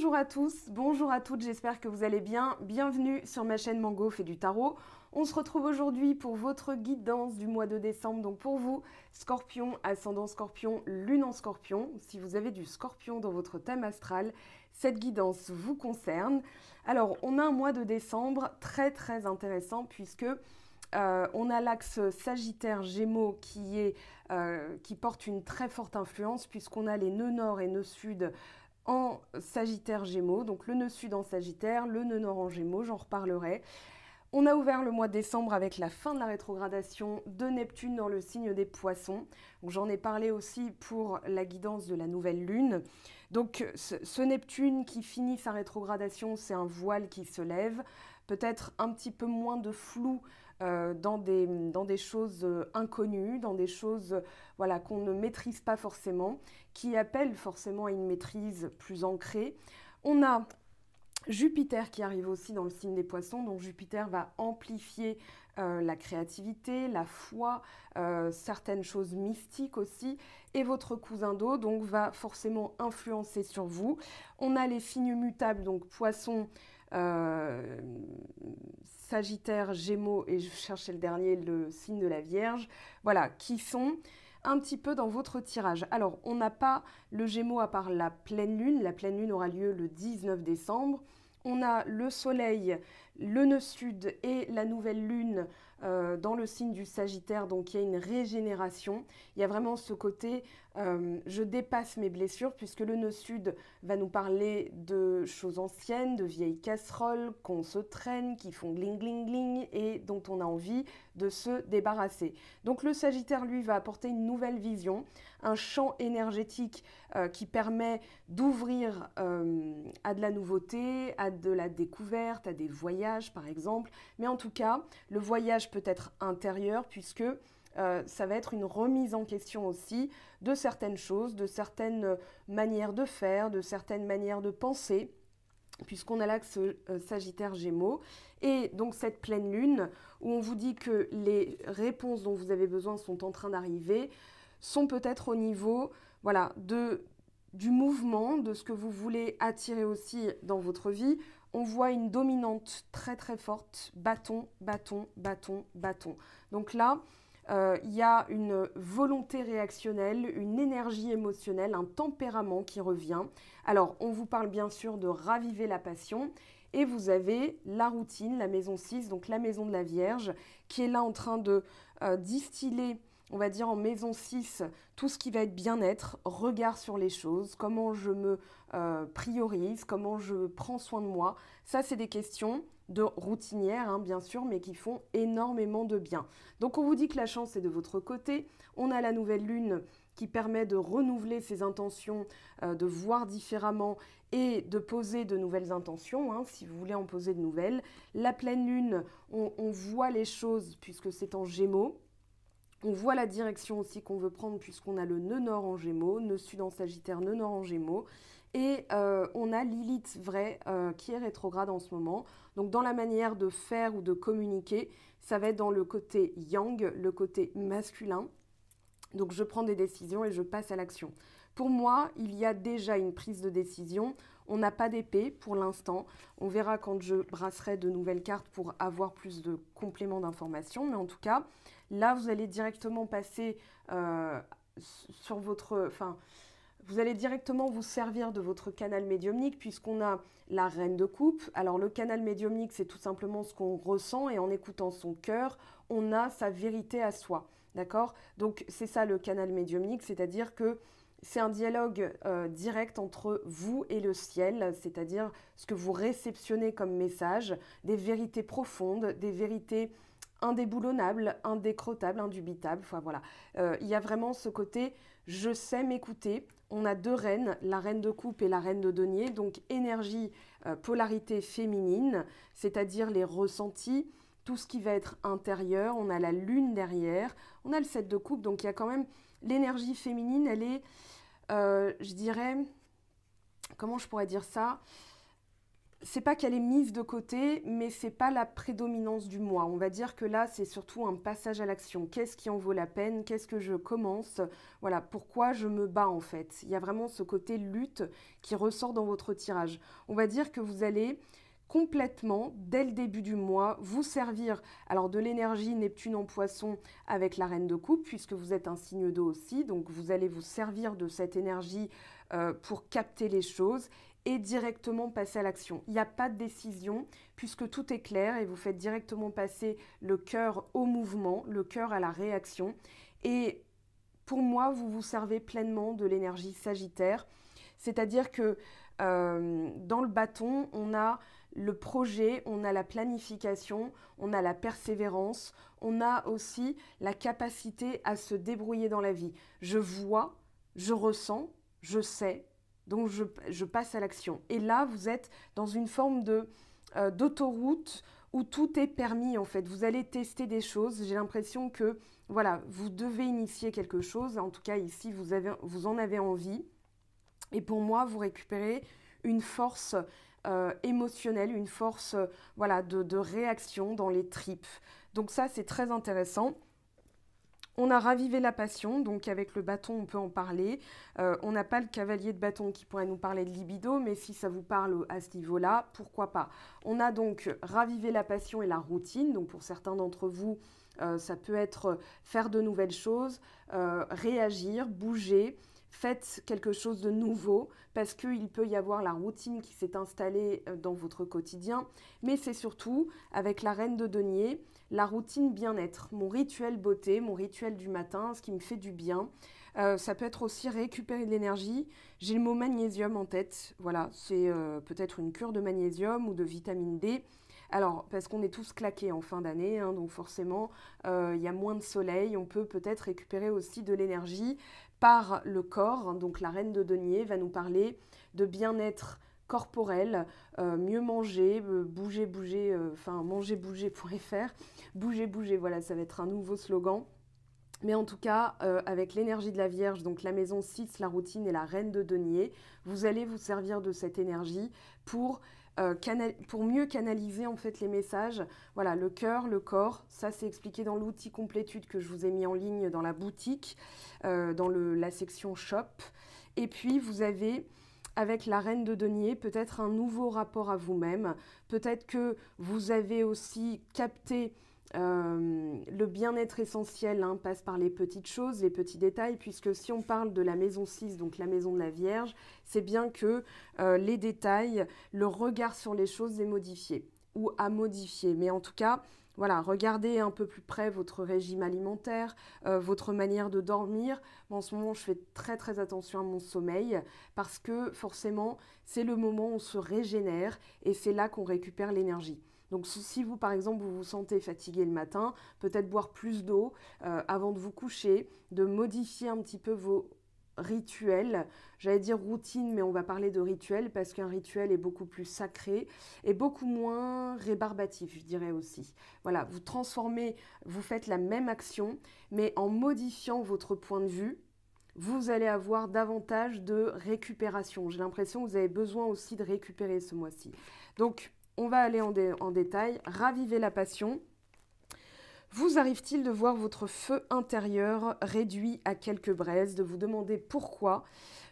Bonjour à tous, bonjour à toutes, j'espère que vous allez bien. Bienvenue sur ma chaîne Mango fait du tarot. On se retrouve aujourd'hui pour votre guidance du mois de décembre. Donc pour vous, Scorpion, ascendant Scorpion, lune en Scorpion. Si vous avez du Scorpion dans votre thème astral, cette guidance vous concerne. Alors on a un mois de décembre très intéressant puisque on a l'axe Sagittaire-Gémeaux qui porte une très forte influence puisqu'on a les nœuds nord et nœuds sud en Sagittaire-Gémeaux, donc le nœud sud en Sagittaire, le nœud nord en Gémeaux, j'en reparlerai. On a ouvert le mois de décembre avec la fin de la rétrogradation de Neptune dans le signe des Poissons. J'en ai parlé aussi pour la guidance de la nouvelle lune. Donc ce Neptune qui finit sa rétrogradation, c'est un voile qui se lève, peut-être un petit peu moins de flou dans des choses inconnues, dans des choses voilà, qu'on ne maîtrise pas forcément, qui appellent forcément à une maîtrise plus ancrée. On a Jupiter qui arrive aussi dans le signe des Poissons, donc Jupiter va amplifier la créativité, la foi, certaines choses mystiques aussi, et votre cousin d'eau donc va forcément influencer sur vous. On a les signes mutables, donc Poissons, Sagittaire, Gémeaux, et je cherchais le dernier, le signe de la Vierge, voilà, qui sont un petit peu dans votre tirage. Alors, on n'a pas le Gémeaux à part la pleine lune aura lieu le 19 décembre. On a le Soleil, le nœud sud et la nouvelle lune dans le signe du Sagittaire, donc il y a une régénération. Il y a vraiment ce côté, je dépasse mes blessures, puisque le nœud sud va nous parler de choses anciennes, de vieilles casseroles qu'on se traîne, qui font gling gling gling et dont on a envie de se débarrasser. Donc le Sagittaire, lui, va apporter une nouvelle vision, un champ énergétique qui permet d'ouvrir à de la nouveauté, à de la découverte, à des voyages par exemple. Mais en tout cas, le voyage peut être intérieur puisque ça va être une remise en question aussi de certaines choses, de certaines manières de faire, de certaines manières de penser, puisqu'on a l'axe Sagittaire-Gémeaux. Et donc cette pleine lune, où on vous dit que les réponses dont vous avez besoin sont en train d'arriver, sont peut-être au niveau voilà, du mouvement, de ce que vous voulez attirer aussi dans votre vie. On voit une dominante très forte, bâton, bâton, bâton, bâton. Donc là, il y a une volonté réactionnelle, une énergie émotionnelle, un tempérament qui revient. Alors, on vous parle bien sûr de raviver la passion. Et vous avez la routine, la maison 6, donc la maison de la Vierge, qui est là en train de distiller, on va dire en maison 6, tout ce qui va être bien-être, regard sur les choses, comment je me priorise, comment je prends soin de moi. Ça, c'est des questions de routinières, hein, bien sûr, mais qui font énormément de bien. Donc, on vous dit que la chance est de votre côté. On a la nouvelle lune qui permet de renouveler ses intentions, de voir différemment et de poser de nouvelles intentions, hein, si vous voulez en poser de nouvelles. La pleine lune, on voit les choses puisque c'est en Gémeaux. On voit la direction aussi qu'on veut prendre puisqu'on a le nœud nord en Gémeaux, nœud sud en Sagittaire, nœud nord en Gémeaux. Et on a Lilith vrai qui est rétrograde en ce moment. Donc dans la manière de faire ou de communiquer, ça va être dans le côté yang, le côté masculin. Donc je prends des décisions et je passe à l'action. Pour moi, il y a déjà une prise de décision. On n'a pas d'épée pour l'instant. On verra quand je brasserai de nouvelles cartes pour avoir plus de compléments d'informations. Mais en tout cas, là, vous allez directement passer sur votre... Enfin, vous allez directement vous servir de votre canal médiumnique puisqu'on a la reine de coupe. Alors le canal médiumnique, c'est tout simplement ce qu'on ressent et en écoutant son cœur, on a sa vérité à soi. D'accord? Donc c'est ça le canal médiumnique, c'est-à-dire que c'est un dialogue direct entre vous et le ciel, c'est-à-dire ce que vous réceptionnez comme message, des vérités profondes, des vérités indéboulonnables, indécrottables, indubitables. Enfin voilà, il y a vraiment ce côté je sais m'écouter. On a deux reines, la reine de coupe et la reine de denier, donc énergie, polarité féminine, c'est-à-dire les ressentis, tout ce qui va être intérieur. On a la lune derrière, on a le 7 de coupe, donc il y a quand même l'énergie féminine, elle est, je dirais, comment je pourrais dire ça, c'est pas qu'elle est mise de côté, mais c'est pas la prédominance du moi. On va dire que là, c'est surtout un passage à l'action. Qu'est-ce qui en vaut la peine? Qu'est-ce que je commence? Voilà, pourquoi je me bats en fait. Il y a vraiment ce côté lutte qui ressort dans votre tirage. On va dire que vous allez complètement, dès le début du mois, vous servir alors de l'énergie Neptune en Poisson avec la Reine de Coupe, puisque vous êtes un signe d'eau aussi, donc vous allez vous servir de cette énergie pour capter les choses et directement passer à l'action. Il n'y a pas de décision puisque tout est clair et vous faites directement passer le cœur au mouvement, le cœur à la réaction. Et pour moi, vous vous servez pleinement de l'énergie Sagittaire, c'est-à-dire que dans le bâton, on a le projet, on a la planification, on a la persévérance, on a aussi la capacité à se débrouiller dans la vie. Je vois, je ressens, je sais, donc je passe à l'action. Et là, vous êtes dans une forme d'autoroute où tout est permis en fait. Vous allez tester des choses. J'ai l'impression que voilà, vous devez initier quelque chose. En tout cas, ici, vous en avez envie. Et pour moi, vous récupérez une force émotionnelle, une force voilà, de réaction dans les tripes. Donc ça, c'est très intéressant. On a ravivé la passion, donc avec le bâton, on peut en parler. On n'a pas le cavalier de bâton qui pourrait nous parler de libido, mais si ça vous parle à ce niveau-là, pourquoi pas. On a donc ravivé la passion et la routine. Donc pour certains d'entre vous, ça peut être faire de nouvelles choses, réagir, bouger. Faites quelque chose de nouveau parce qu'il peut y avoir la routine qui s'est installée dans votre quotidien. Mais c'est surtout, avec la reine de denier, la routine bien-être, mon rituel beauté, mon rituel du matin, ce qui me fait du bien. Ça peut être aussi récupérer de l'énergie. J'ai le mot magnésium en tête. Voilà, c'est peut-être une cure de magnésium ou de vitamine D. Alors, parce qu'on est tous claqués en fin d'année, hein, donc forcément, il y a moins de soleil. On peut peut-être récupérer aussi de l'énergie par le corps. Donc, la reine de denier va nous parler de bien-être corporel, mieux manger, bouger, bouger, enfin manger, bouger.fr. Bouger, bouger, voilà, ça va être un nouveau slogan. Mais en tout cas, avec l'énergie de la Vierge, donc la maison 6, la routine et la reine de denier, vous allez vous servir de cette énergie pour mieux canaliser en fait les messages. Voilà, le cœur, le corps, ça c'est expliqué dans l'outil complétude que je vous ai mis en ligne dans la boutique, dans la section shop. Et puis vous avez, avec la reine de denier, peut-être un nouveau rapport à vous-même. Peut-être que vous avez aussi capté le bien-être essentiel passe par les petites choses, les petits détails, puisque si on parle de la maison 6, donc la maison de la Vierge, c'est bien que les détails, le regard sur les choses est modifié ou à modifier. Mais en tout cas, voilà, regardez un peu plus près votre régime alimentaire, votre manière de dormir. En ce moment, je fais très très attention à mon sommeil parce que forcément, c'est le moment où on se régénère et c'est là qu'on récupère l'énergie. Donc si vous, par exemple, vous vous sentez fatigué le matin, peut-être boire plus d'eau avant de vous coucher, de modifier un petit peu vos rituels. J'allais dire routine, mais on va parler de rituel parce qu'un rituel est beaucoup plus sacré et beaucoup moins rébarbatif, je dirais aussi. Voilà, vous transformez, vous faites la même action, mais en modifiant votre point de vue, vous allez avoir davantage de récupération. J'ai l'impression que vous avez besoin aussi de récupérer ce mois-ci. Donc, on va aller en détail. Raviver la passion. Vous arrive-t-il de voir votre feu intérieur réduit à quelques braises, de vous demander pourquoi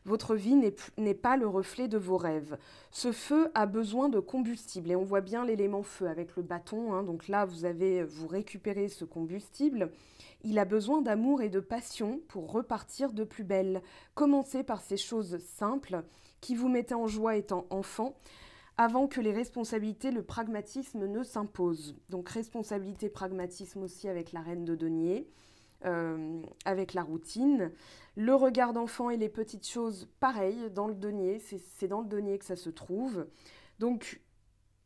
votre vie n'est pas le reflet de vos rêves? Ce feu a besoin de combustible et on voit bien l'élément feu avec le bâton. Donc là, vous récupérez ce combustible. Il a besoin d'amour et de passion pour repartir de plus belle. Commencez par ces choses simples qui vous mettaient en joie étant enfant, avant que les responsabilités, le pragmatisme ne s'imposent. Donc responsabilité, pragmatisme aussi avec la reine de denier, avec la routine. Le regard d'enfant et les petites choses, pareil, dans le denier, c'est dans le denier que ça se trouve. Donc,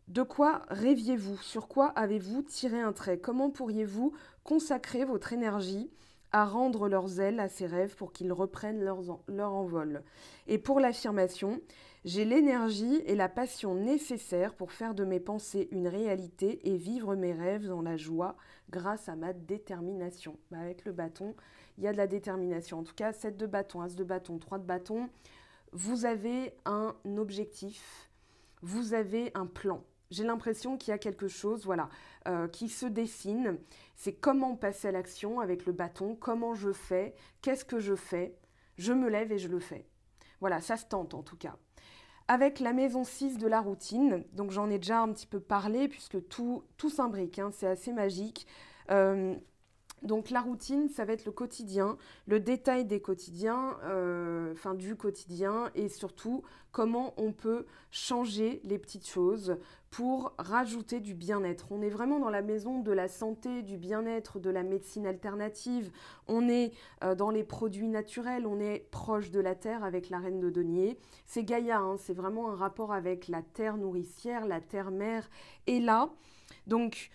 de quoi rêviez-vous? Sur quoi avez-vous tiré un trait? Comment pourriez-vous consacrer votre énergie à rendre leurs ailes à ces rêves pour qu'ils reprennent leur envol? Et pour l'affirmation, j'ai l'énergie et la passion nécessaires pour faire de mes pensées une réalité et vivre mes rêves dans la joie grâce à ma détermination. Avec le bâton, il y a de la détermination. En tout cas, 7 de bâton, as de bâton, 3 de bâton. Vous avez un objectif. vous avez un plan. J'ai l'impression qu'il y a quelque chose, voilà, qui se dessine. C'est comment passer à l'action avec le bâton, comment je fais, qu'est-ce que je fais. Je me lève et je le fais. Voilà, ça se tente en tout cas. Avec la maison 6 de la routine, donc j'en ai déjà un petit peu parlé puisque tout s'imbrique, hein, c'est assez magique. Donc la routine, ça va être le quotidien, le détail des quotidiens, du quotidien et surtout comment on peut changer les petites choses pour rajouter du bien-être. On est vraiment dans la maison de la santé, du bien-être, de la médecine alternative. On est dans les produits naturels, on est proche de la terre avec la reine de denier. C'est Gaïa, hein, c'est vraiment un rapport avec la terre nourricière, la terre-mère. Et là, donc...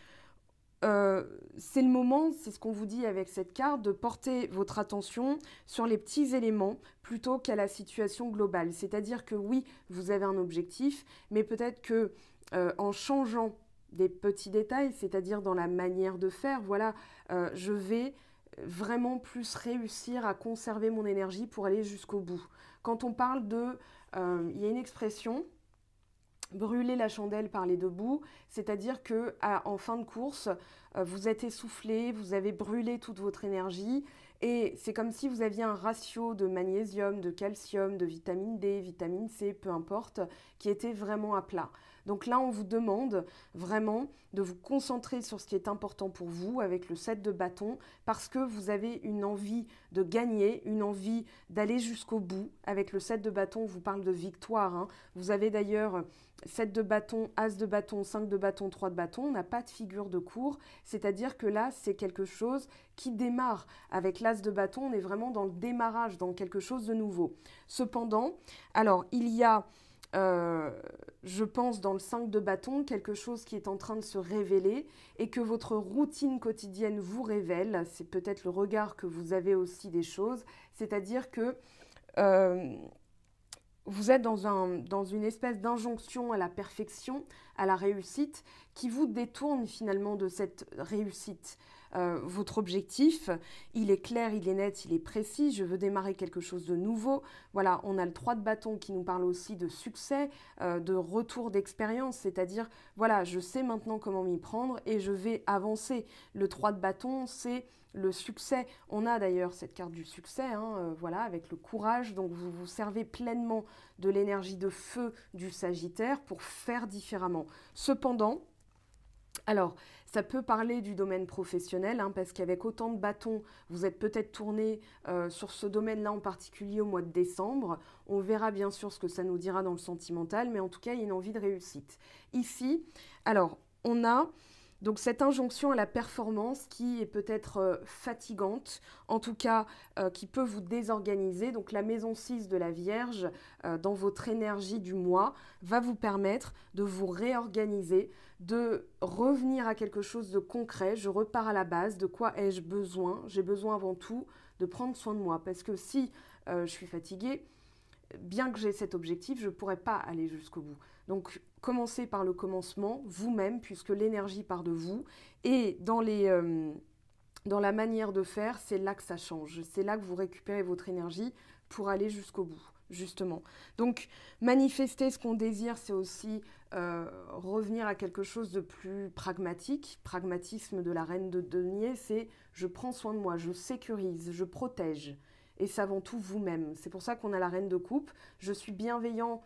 c'est le moment, c'est ce qu'on vous dit avec cette carte, de porter votre attention sur les petits éléments plutôt qu'à la situation globale. C'est-à-dire que oui, vous avez un objectif, mais peut-être que en changeant des petits détails, c'est-à-dire dans la manière de faire, voilà, je vais vraiment plus réussir à conserver mon énergie pour aller jusqu'au bout. Quand on parle de... il y a une expression... brûler la chandelle par les deux bouts, c'est-à-dire que en fin de course, vous êtes essoufflé, vous avez brûlé toute votre énergie et c'est comme si vous aviez un ratio de magnésium, de calcium, de vitamine D, vitamine C, peu importe, qui était vraiment à plat. Donc là, on vous demande vraiment de vous concentrer sur ce qui est important pour vous avec le 7 de bâton parce que vous avez une envie de gagner, une envie d'aller jusqu'au bout. Avec le 7 de bâton, on vous parle de victoire, hein. Vous avez d'ailleurs 7 de bâton, As de bâton, 5 de bâton, 3 de bâton. On n'a pas de figure de cours, c'est-à-dire que là, c'est quelque chose qui démarre. Avec l'As de bâton, on est vraiment dans le démarrage, dans quelque chose de nouveau. Cependant, alors, il y a... je pense dans le 5 de bâton, quelque chose qui est en train de se révéler et que votre routine quotidienne vous révèle. C'est peut-être le regard que vous avez aussi des choses, c'est-à-dire que vous êtes dans une espèce d'injonction à la perfection, à la réussite, qui vous détourne finalement de cette réussite. Votre objectif, il est clair, il est net, il est précis, je veux démarrer quelque chose de nouveau. Voilà, on a le 3 de bâton qui nous parle aussi de succès, de retour d'expérience, c'est-à-dire, voilà, je sais maintenant comment m'y prendre et je vais avancer. Le 3 de bâton, c'est le succès. On a d'ailleurs cette carte du succès, hein, voilà, avec le courage, donc vous vous servez pleinement de l'énergie de feu du Sagittaire pour faire différemment. Cependant, alors, ça peut parler du domaine professionnel, hein, parce qu'avec autant de bâtons, vous êtes peut-être tourné sur ce domaine-là en particulier au mois de décembre. On verra bien sûr ce que ça nous dira dans le sentimental, mais en tout cas, il y a une envie de réussite. Ici, alors, on a donc cette injonction à la performance qui est peut-être fatigante, en tout cas qui peut vous désorganiser. Donc la maison 6 de la Vierge, dans votre énergie du mois, va vous permettre de vous réorganiser, de revenir à quelque chose de concret. Je repars à la base. De quoi ai-je besoin? J'ai besoin avant tout de prendre soin de moi. Parce que si je suis fatiguée, bien que j'ai cet objectif, je ne pourrai pas aller jusqu'au bout. Donc, commencez par le commencement, vous-même, puisque l'énergie part de vous. Et dans la manière de faire, c'est là que ça change. C'est là que vous récupérez votre énergie pour aller jusqu'au bout, justement. Donc, manifester ce qu'on désire, c'est aussi revenir à quelque chose de plus pragmatique. Pragmatisme de la reine de denier, c'est je prends soin de moi, je sécurise, je protège. Et c'est avant tout vous-même. C'est pour ça qu'on a la reine de coupe. Je suis bienveillante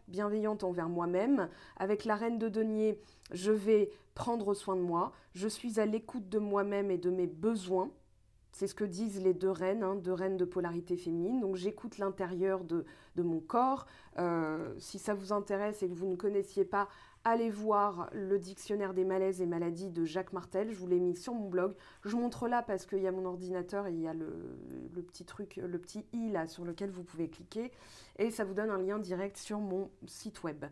envers moi-même. Avec la reine de denier, je vais prendre soin de moi. Je suis à l'écoute de moi-même et de mes besoins. C'est ce que disent les deux reines, hein, deux reines de polarité féminine. Donc j'écoute l'intérieur de mon corps. Si ça vous intéresse et que vous ne connaissiez pas, allez voir le dictionnaire des malaises et maladies de Jacques Martel. Je vous l'ai mis sur mon blog. Je montre là parce qu'il y a mon ordinateur et il y a le petit truc, le petit i là sur lequel vous pouvez cliquer. Et ça vous donne un lien direct sur mon site web.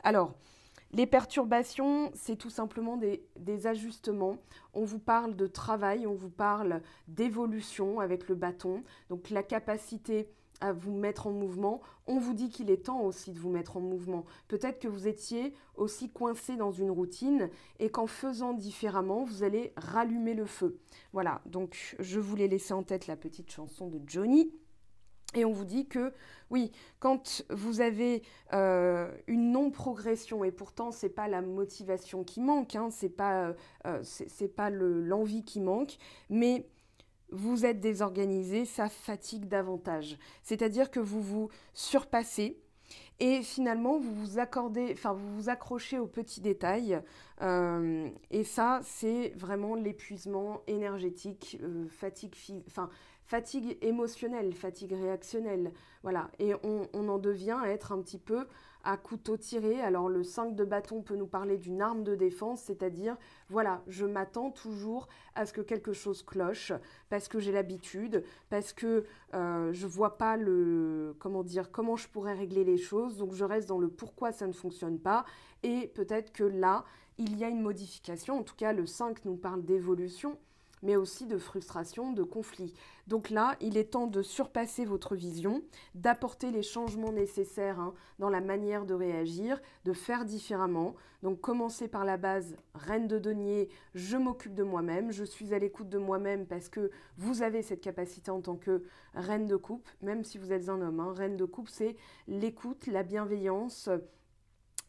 Alors, les perturbations, c'est tout simplement des ajustements. On vous parle de travail, on vous parle d'évolution avec le bâton. Donc la capacité à vous mettre en mouvement. On vous dit qu'il est temps aussi de vous mettre en mouvement. Peut-être que vous étiez aussi coincé dans une routine et qu'en faisant différemment, vous allez rallumer le feu. Voilà, donc je voulais laisser en tête la petite chanson de Johnny. Et on vous dit que, oui, quand vous avez une non-progression, et pourtant, ce n'est pas la motivation qui manque, hein, ce n'est pas, l'envie qui manque, mais vous êtes désorganisé, ça fatigue davantage. C'est-à-dire que vous vous surpassez et finalement, vous vous accordez, enfin, vous vous accrochez aux petits détails. Et ça, c'est vraiment l'épuisement énergétique, fatigue émotionnelle, fatigue réactionnelle. Voilà. Et on en devient à être un petit peu à couteau tiré. Alors, le 5 de bâton peut nous parler d'une arme de défense, c'est-à-dire, voilà, je m'attends toujours à ce que quelque chose cloche, parce que j'ai l'habitude, parce que je vois pas comment je pourrais régler les choses, donc je reste dans le pourquoi ça ne fonctionne pas, et peut-être que là, il y a une modification. En tout cas, le 5 nous parle d'évolution, mais aussi de frustration, de conflit. Donc là, il est temps de surpasser votre vision, d'apporter les changements nécessaires, hein, dans la manière de réagir, de faire différemment. Donc commencer par la base, reine de denier, je m'occupe de moi-même, je suis à l'écoute de moi-même parce que vous avez cette capacité en tant que reine de coupe, même si vous êtes un homme. Hein. Reine de coupe, c'est l'écoute, la bienveillance.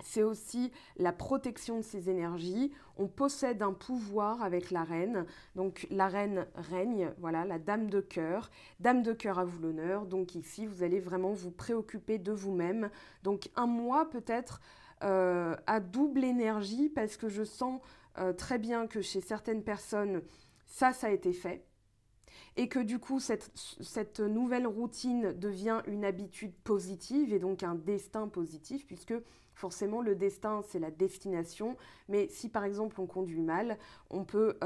C'est aussi la protection de ses énergies. On possède un pouvoir avec la reine. Donc la reine règne, voilà, la dame de cœur. Dame de cœur à vous l'honneur. Donc ici, vous allez vraiment vous préoccuper de vous-même. Donc un mois peut-être à double énergie parce que je sens très bien que chez certaines personnes, ça a été fait. Et que du coup, cette nouvelle routine devient une habitude positive et donc un destin positif, puisque forcément le destin, c'est la destination. Mais si par exemple on conduit mal, on peut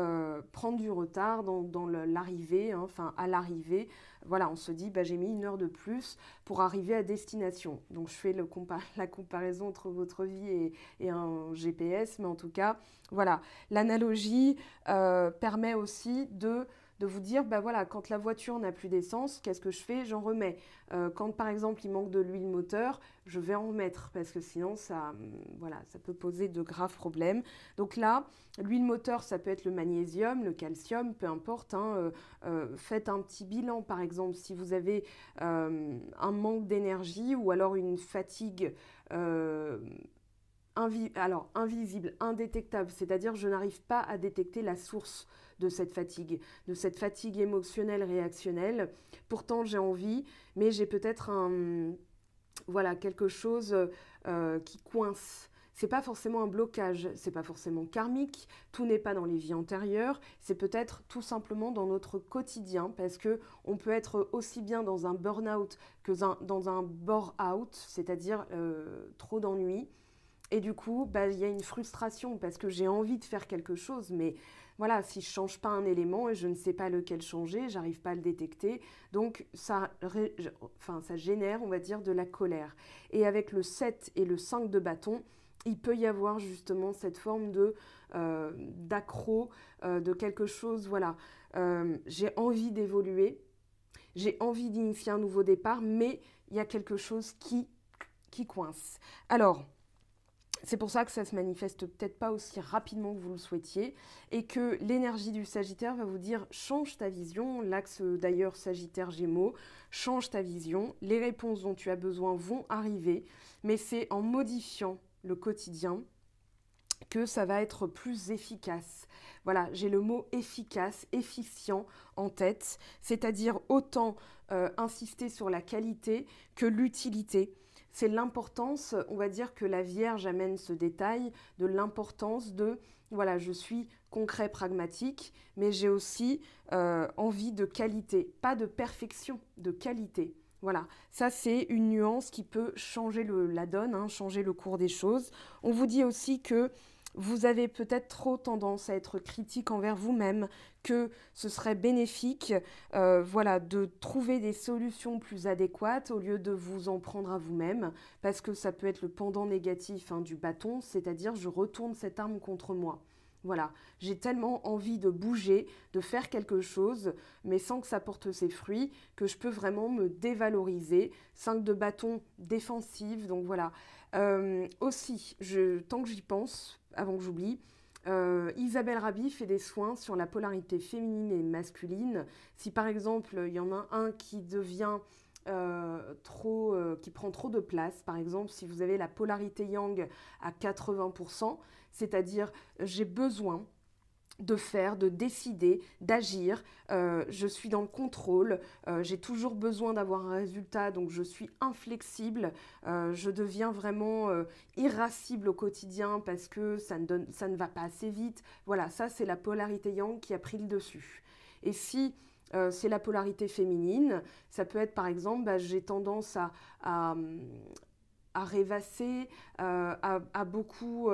prendre du retard dans l'arrivée, hein, enfin à l'arrivée. Voilà, on se dit, bah, j'ai mis 1 heure de plus pour arriver à destination. Donc je fais la comparaison entre votre vie et un GPS, mais en tout cas, voilà. L'analogie permet aussi de vous dire, bah voilà, quand la voiture n'a plus d'essence, qu'est-ce que je fais? J'en remets. Quand par exemple il manque de l'huile moteur, je vais en remettre parce que sinon ça peut poser de graves problèmes. Donc là, l'huile moteur, ça peut être le magnésium, le calcium, peu importe. Hein, faites un petit bilan par exemple si vous avez un manque d'énergie ou alors une fatigue invisible, indétectable, c'est-à-dire je n'arrive pas à détecter la source de cette fatigue émotionnelle, réactionnelle. Pourtant, j'ai envie, mais j'ai peut-être quelque chose qui coince. C'est pas forcément un blocage, c'est pas forcément karmique, tout n'est pas dans les vies antérieures, c'est peut-être tout simplement dans notre quotidien, parce que on peut être aussi bien dans un burn-out que dans un bore-out, c'est-à-dire trop d'ennui. Et du coup, il y a une frustration parce que j'ai envie de faire quelque chose, mais voilà, si je ne change pas un élément et je ne sais pas lequel changer, j'arrive pas à le détecter. Donc ça génère, on va dire, de la colère. Et avec le 7 et le 5 de bâton, il peut y avoir justement cette forme d'accro, de quelque chose, voilà. J'ai envie d'évoluer, j'ai envie d'initier un nouveau départ, mais il y a quelque chose qui coince. Alors, c'est pour ça que ça se manifeste peut-être pas aussi rapidement que vous le souhaitiez et que l'énergie du Sagittaire va vous dire change ta vision, l'axe d'ailleurs Sagittaire-Gémeaux, change ta vision, les réponses dont tu as besoin vont arriver, mais c'est en modifiant le quotidien que ça va être plus efficace. Voilà, j'ai le mot efficace, efficient en tête, c'est-à-dire autant insister sur la qualité que l'utilité. C'est l'importance, on va dire que la Vierge amène ce détail de l'importance de, voilà, je suis concret, pragmatique, mais j'ai aussi envie de qualité, pas de perfection, de qualité. Voilà, ça c'est une nuance qui peut changer la donne, hein, changer le cours des choses. On vous dit aussi que vous avez peut-être trop tendance à être critique envers vous-même, que ce serait bénéfique de trouver des solutions plus adéquates au lieu de vous en prendre à vous-même, parce que ça peut être le pendant négatif, hein, du bâton, c'est-à-dire je retourne cette arme contre moi. Voilà, j'ai tellement envie de bouger, de faire quelque chose, mais sans que ça porte ses fruits, que je peux vraiment me dévaloriser. 5 de bâton défensive, donc voilà. Aussi, tant que j'y pense, avant que j'oublie, Isabelle Rabi fait des soins sur la polarité féminine et masculine. Si par exemple, il y en a un qui devient qui prend trop de place. Par exemple, si vous avez la polarité yang à 80%, c'est-à-dire j'ai besoin de faire, de décider, d'agir. Je suis dans le contrôle, j'ai toujours besoin d'avoir un résultat, donc je suis inflexible, je deviens vraiment irascible au quotidien parce que ça ne va pas assez vite. Voilà, ça c'est la polarité yang qui a pris le dessus. Et si c'est la polarité féminine, ça peut être par exemple, j'ai tendance à rêvasser, à beaucoup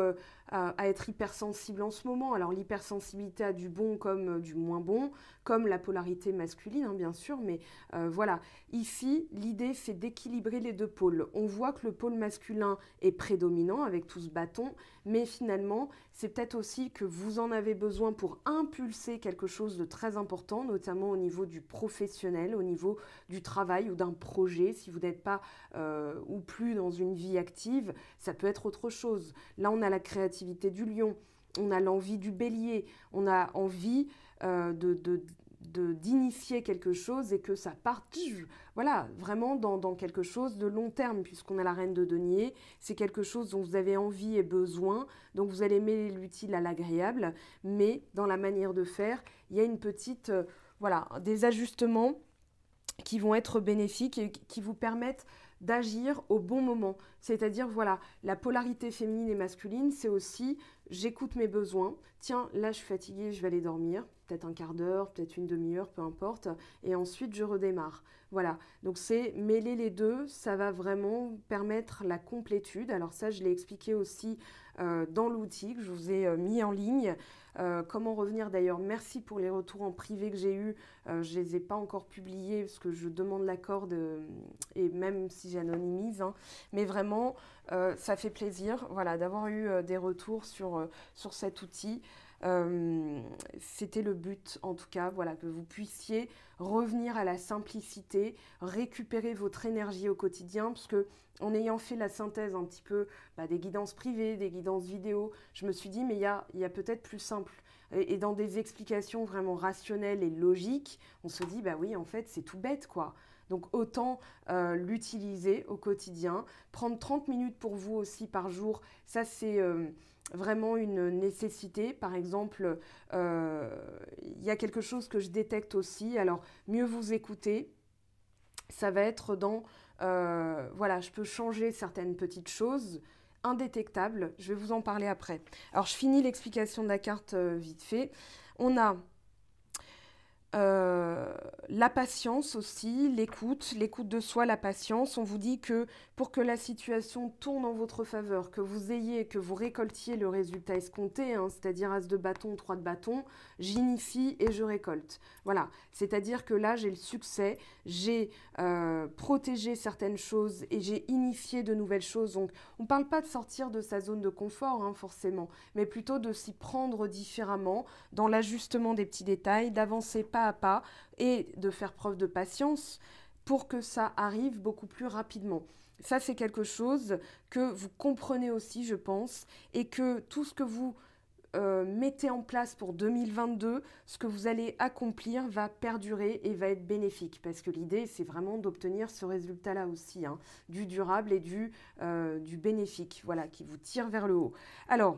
à être hypersensible en ce moment. Alors l'hypersensibilité a du bon comme du moins bon, comme la polarité masculine, hein, bien sûr, mais voilà. Ici, l'idée, c'est d'équilibrer les deux pôles. On voit que le pôle masculin est prédominant avec tout ce bâton, mais finalement, c'est peut-être aussi que vous en avez besoin pour impulser quelque chose de très important, notamment au niveau du professionnel, au niveau du travail ou d'un projet. Si vous n'êtes pas ou plus dans une vie active, ça peut être autre chose. Là, on a la créativité du lion, on a l'envie du bélier, on a envie d'initier quelque chose et que ça parte, voilà, vraiment dans quelque chose de long terme, puisqu'on a la reine de denier, c'est quelque chose dont vous avez envie et besoin, donc vous allez mêler l'utile à l'agréable, mais dans la manière de faire, il y a une petite, voilà, des ajustements qui vont être bénéfiques et qui vous permettent d'agir au bon moment. C'est-à-dire, voilà, la polarité féminine et masculine, c'est aussi, j'écoute mes besoins. Tiens, là, je suis fatiguée, je vais aller dormir. Peut-être un quart d'heure, peut-être une demi-heure, peu importe. Et ensuite, je redémarre. Voilà, donc c'est mêler les deux, ça va vraiment permettre la complétude. Alors ça, je l'ai expliqué aussi dans l'outil que je vous ai mis en ligne. Comment revenir d'ailleurs, merci pour les retours en privé que j'ai eus. Je ne les ai pas encore publiés parce que je demande l'accord et même si j'anonymise. Hein. Mais vraiment, ça fait plaisir voilà, d'avoir eu des retours sur cet outil. C'était le but en tout cas, voilà, que vous puissiez revenir à la simplicité, récupérer votre énergie au quotidien, parce que en ayant fait la synthèse un petit peu des guidances privées, des guidances vidéo, je me suis dit mais il y a peut-être plus simple. Et dans des explications vraiment rationnelles et logiques, on se dit oui en fait c'est tout bête quoi. Donc autant l'utiliser au quotidien, prendre 30 minutes pour vous aussi par jour, ça c'est vraiment une nécessité. Par exemple, il y a quelque chose que je détecte aussi, alors mieux vous écouter, ça va être dans, voilà, je peux changer certaines petites choses indétectables, je vais vous en parler après. Alors je finis l'explication de la carte vite fait. On a la patience aussi, l'écoute de soi, la patience. On vous dit que pour que la situation tourne en votre faveur, que vous récoltiez le résultat escompté, hein, c'est-à-dire as de bâton, 3 de bâton, j'initie et je récolte. Voilà, c'est-à-dire que là j'ai le succès, j'ai protégé certaines choses et j'ai initié de nouvelles choses. Donc on ne parle pas de sortir de sa zone de confort hein, forcément, mais plutôt de s'y prendre différemment, dans l'ajustement des petits détails, d'avancer pas à pas et de faire preuve de patience pour que ça arrive beaucoup plus rapidement. Ça, c'est quelque chose que vous comprenez aussi, je pense, et que tout ce que vous mettez en place pour 2022, ce que vous allez accomplir va perdurer et va être bénéfique. Parce que l'idée, c'est vraiment d'obtenir ce résultat-là aussi, hein, du durable et du bénéfique, voilà, qui vous tire vers le haut. Alors,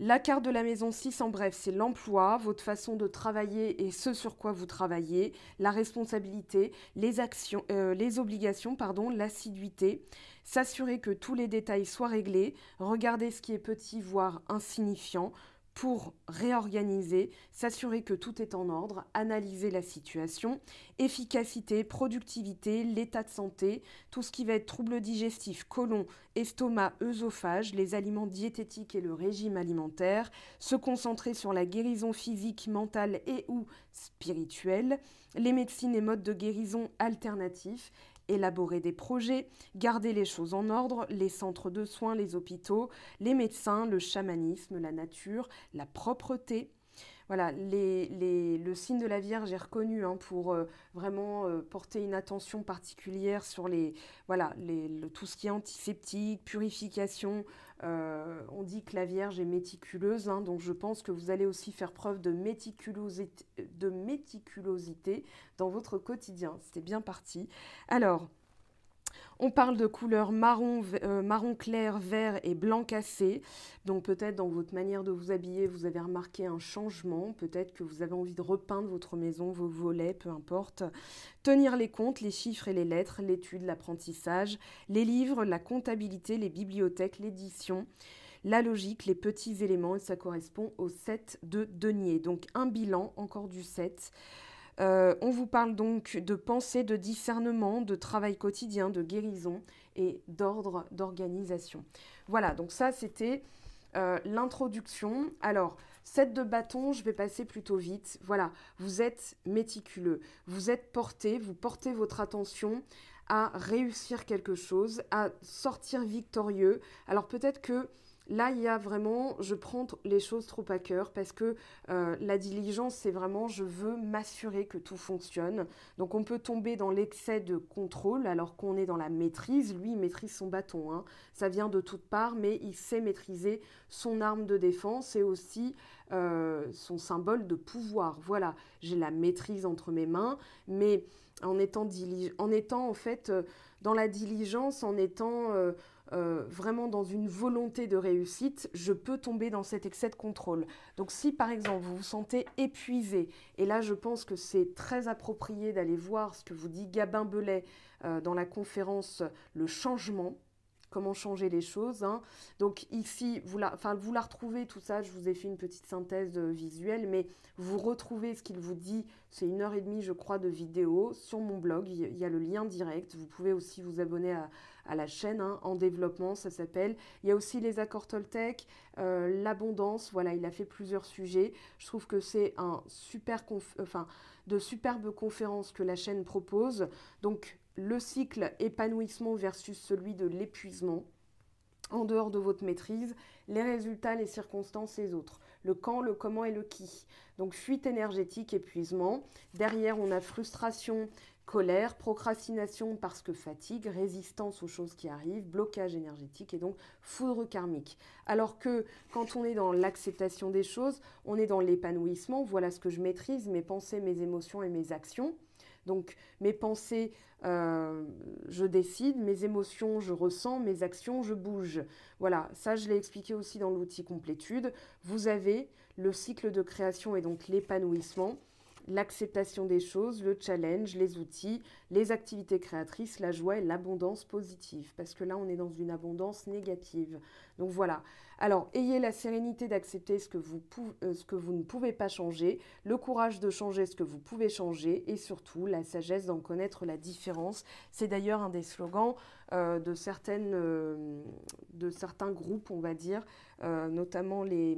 la carte de la maison 6, en bref, c'est l'emploi, votre façon de travailler et ce sur quoi vous travaillez, la responsabilité, les actions, les obligations, l'assiduité, s'assurer que tous les détails soient réglés, regarder ce qui est petit, voire insignifiant, pour réorganiser, s'assurer que tout est en ordre, analyser la situation, efficacité, productivité, l'état de santé, tout ce qui va être troubles digestifs, côlon, estomac, œsophage, les aliments diététiques et le régime alimentaire, se concentrer sur la guérison physique, mentale et ou spirituelle, les médecines et modes de guérison alternatifs, élaborer des projets, garder les choses en ordre, les centres de soins, les hôpitaux, les médecins, le chamanisme, la nature, la propreté. Voilà, le signe de la Vierge est reconnu hein, pour vraiment porter une attention particulière sur voilà, tout ce qui est antiseptique, purification. On dit que la Vierge est méticuleuse, hein, donc je pense que vous allez aussi faire preuve de méticulosité dans votre quotidien. C'était bien parti. Alors, on parle de couleurs marron clair, vert et blanc cassé. Donc peut-être dans votre manière de vous habiller, vous avez remarqué un changement. Peut-être que vous avez envie de repeindre votre maison, vos volets, peu importe. Tenir les comptes, les chiffres et les lettres, l'étude, l'apprentissage, les livres, la comptabilité, les bibliothèques, l'édition, la logique, les petits éléments. Et ça correspond au 7 de denier. Donc un bilan, encore du 7. On vous parle donc de pensée, de discernement, de travail quotidien, de guérison et d'ordre, d'organisation. Voilà, donc ça c'était l'introduction. Alors, 7 de bâton, je vais passer plutôt vite. Voilà, vous êtes méticuleux, vous êtes porté, vous portez votre attention à réussir quelque chose, à sortir victorieux. Alors peut-être que là, il y a vraiment, je prends les choses trop à cœur parce que la diligence, c'est vraiment, je veux m'assurer que tout fonctionne. Donc, on peut tomber dans l'excès de contrôle alors qu'on est dans la maîtrise. Lui, il maîtrise son bâton. Hein. Ça vient de toutes parts, mais il sait maîtriser son arme de défense et aussi son symbole de pouvoir. Voilà, j'ai la maîtrise entre mes mains, mais en étant en fait dans la diligence, en étant vraiment dans une volonté de réussite, je peux tomber dans cet excès de contrôle. Donc si par exemple vous vous sentez épuisé, et là je pense que c'est très approprié d'aller voir ce que vous dit Gabin Belay dans la conférence Le changement, comment changer les choses. Hein. Donc ici, vous la retrouvez, tout ça, je vous ai fait une petite synthèse visuelle, mais vous retrouvez ce qu'il vous dit, c'est 1h30 je crois de vidéo sur mon blog, il y a le lien direct, vous pouvez aussi vous abonner à la chaîne, hein, en développement ça s'appelle. Il y a aussi les accords Toltec, l'abondance, voilà, il a fait plusieurs sujets. Je trouve que c'est de superbes conférences que la chaîne propose. Donc le cycle épanouissement versus celui de l'épuisement, en dehors de votre maîtrise, les résultats, les circonstances, les autres. Le quand, le comment et le qui. Donc fuite énergétique, épuisement. Derrière, on a frustration, colère, procrastination parce que fatigue, résistance aux choses qui arrivent, blocage énergétique et donc foudre karmique. Alors que quand on est dans l'acceptation des choses, on est dans l'épanouissement. Voilà ce que je maîtrise, mes pensées, mes émotions et mes actions. Donc mes pensées, je décide, mes émotions, je ressens, mes actions, je bouge. Voilà, ça je l'ai expliqué aussi dans l'outil complétude. Vous avez le cycle de création et donc l'épanouissement, l'acceptation des choses, le challenge, les outils, les activités créatrices, la joie et l'abondance positive. Parce que là, on est dans une abondance négative. Donc voilà. Alors, ayez la sérénité d'accepter ce que vous ne pouvez pas changer, le courage de changer ce que vous pouvez changer et surtout la sagesse d'en connaître la différence. C'est d'ailleurs un des slogans de certains groupes, on va dire, notamment les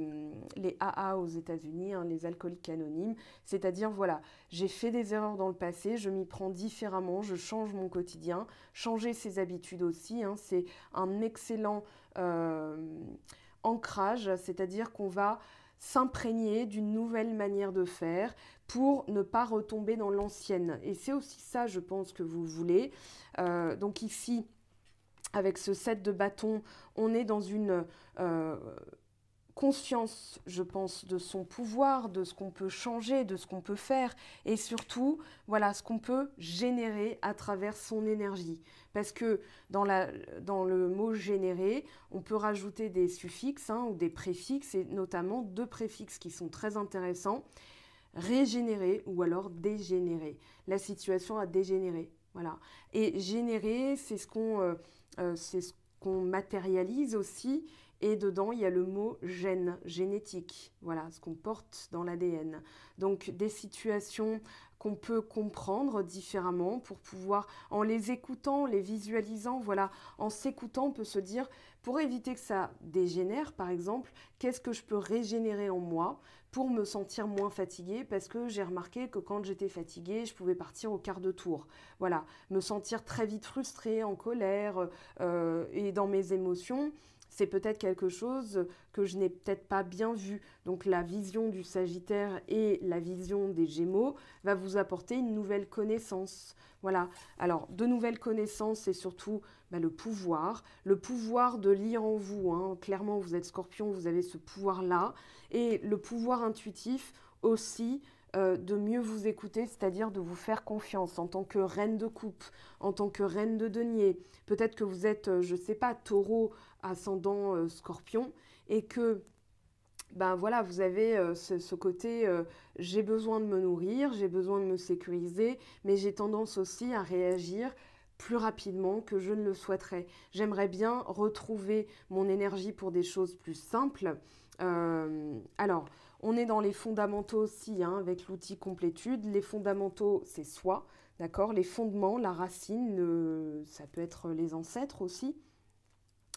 AA aux États-Unis, hein, les alcooliques anonymes. C'est-à-dire, voilà, j'ai fait des erreurs dans le passé, je m'y prends différemment, je change mon quotidien. Changer ses habitudes aussi, hein, c'est un excellent ancrage, c'est-à-dire qu'on va s'imprégner d'une nouvelle manière de faire pour ne pas retomber dans l'ancienne. Et c'est aussi ça, je pense, que vous voulez. Donc ici, avec ce 7 de bâton, on est dans une conscience, je pense, de son pouvoir, de ce qu'on peut changer, de ce qu'on peut faire et surtout, voilà, ce qu'on peut générer à travers son énergie. Parce que dans le mot générer, on peut rajouter des suffixes hein, ou des préfixes et notamment 2 préfixes qui sont très intéressants. Régénérer ou alors dégénérer. La situation a dégénéré. Voilà. Et générer, c'est ce qu'on matérialise aussi. Et dedans, il y a le mot gène, génétique, voilà, ce qu'on porte dans l'ADN. Donc, des situations qu'on peut comprendre différemment pour pouvoir, en les écoutant, les visualisant, voilà, en s'écoutant, on peut se dire, pour éviter que ça dégénère, par exemple, qu'est-ce que je peux régénérer en moi pour me sentir moins fatiguée, parce que j'ai remarqué que quand j'étais fatiguée, je pouvais partir au quart de tour. Voilà, me sentir très vite frustrée, en colère et dans mes émotions. c'est peut-être quelque chose que je n'ai peut-être pas bien vu. Donc la vision du Sagittaire et la vision des Gémeaux va vous apporter une nouvelle connaissance. Voilà. Alors, de nouvelles connaissances, c'est surtout le pouvoir de lire en vous. Hein. Clairement, vous êtes Scorpion, vous avez ce pouvoir-là. Et le pouvoir intuitif aussi, de mieux vous écouter, c'est-à-dire de vous faire confiance en tant que reine de coupe, en tant que reine de denier. Peut-être que vous êtes, je ne sais pas, taureau, ascendant Scorpion, et que voilà, vous avez ce côté, j'ai besoin de me nourrir, j'ai besoin de me sécuriser, mais j'ai tendance aussi à réagir plus rapidement que je ne le souhaiterais. J'aimerais bien retrouver mon énergie pour des choses plus simples. Alors, on est dans les fondamentaux aussi, hein, avec l'outil complétude. Les fondamentaux, c'est soi, d'accord? Les fondements, la racine, ça peut être les ancêtres aussi.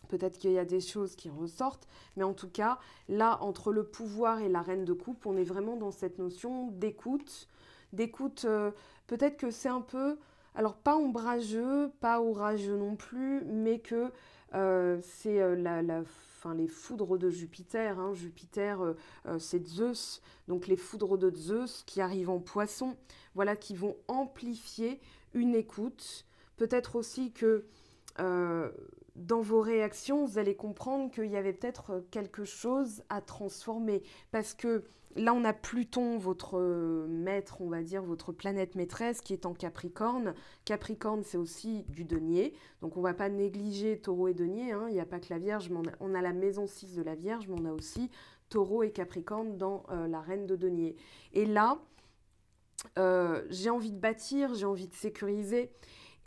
Peut-être qu'il y a des choses qui ressortent, mais en tout cas, là, entre le pouvoir et la reine de coupe, on est vraiment dans cette notion d'écoute. D'écoute, peut-être que c'est un peu, alors pas ombrageux, pas orageux non plus, mais que c'est les foudres de Jupiter. Hein. Jupiter, c'est Zeus, donc les foudres de Zeus qui arrivent en poisson, voilà, qui vont amplifier une écoute. Peut-être aussi que dans vos réactions, vous allez comprendre qu'il y avait peut-être quelque chose à transformer. Parce que là, on a Pluton, votre maître, on va dire, votre planète maîtresse, qui est en Capricorne. Capricorne, c'est aussi du denier. Donc, on ne va pas négliger Taureau et Denier. Hein. Il n'y a pas que la Vierge, mais on a la maison 6 de la Vierge, mais on a aussi Taureau et Capricorne dans la reine de denier. Et là, j'ai envie de bâtir, j'ai envie de sécuriser.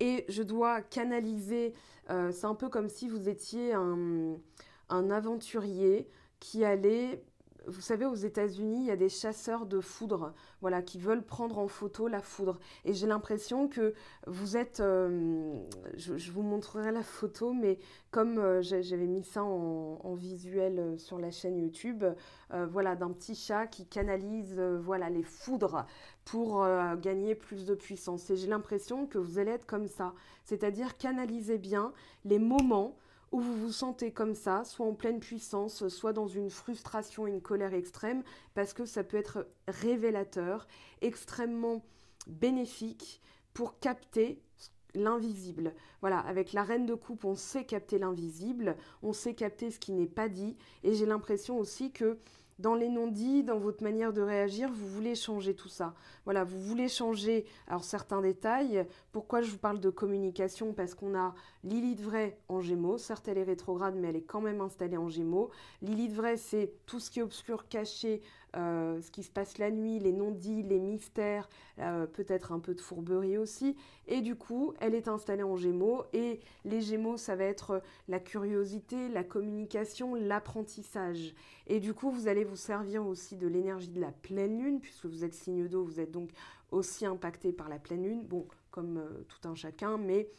Et je dois canaliser, c'est un peu comme si vous étiez un aventurier qui allait, vous savez, aux États-Unis, il y a des chasseurs de foudre, voilà, qui veulent prendre en photo la foudre. Et j'ai l'impression que vous êtes, je vous montrerai la photo, mais comme j'avais mis ça en visuel sur la chaîne YouTube, voilà, d'un petit chat qui canalise, voilà, les foudres pour gagner plus de puissance. Et j'ai l'impression que vous allez être comme ça, c'est-à-dire canaliser bien les moments où vous vous sentez comme ça, soit en pleine puissance, soit dans une frustration, une colère extrême, parce que ça peut être révélateur, extrêmement bénéfique pour capter l'invisible. Voilà, avec la reine de coupe, on sait capter l'invisible, on sait capter ce qui n'est pas dit, et j'ai l'impression aussi que dans les non-dits, dans votre manière de réagir, vous voulez changer tout ça. Voilà, vous voulez changer, alors certains détails. Pourquoi je vous parle de communication? Parce qu'on a Lilith vraie en Gémeaux. Certes, elle est rétrograde, mais elle est quand même installée en Gémeaux. Lilith vraie, c'est tout ce qui est obscur, caché, ce qui se passe la nuit, les non-dits, les mystères, peut-être un peu de fourberie aussi. Et du coup, elle est installée en Gémeaux. Et les Gémeaux, ça va être la curiosité, la communication, l'apprentissage. Et du coup, vous allez vous servir aussi de l'énergie de la pleine lune, puisque vous êtes signe d'eau, vous êtes donc aussi impacté par la pleine lune, bon, comme tout un chacun, mais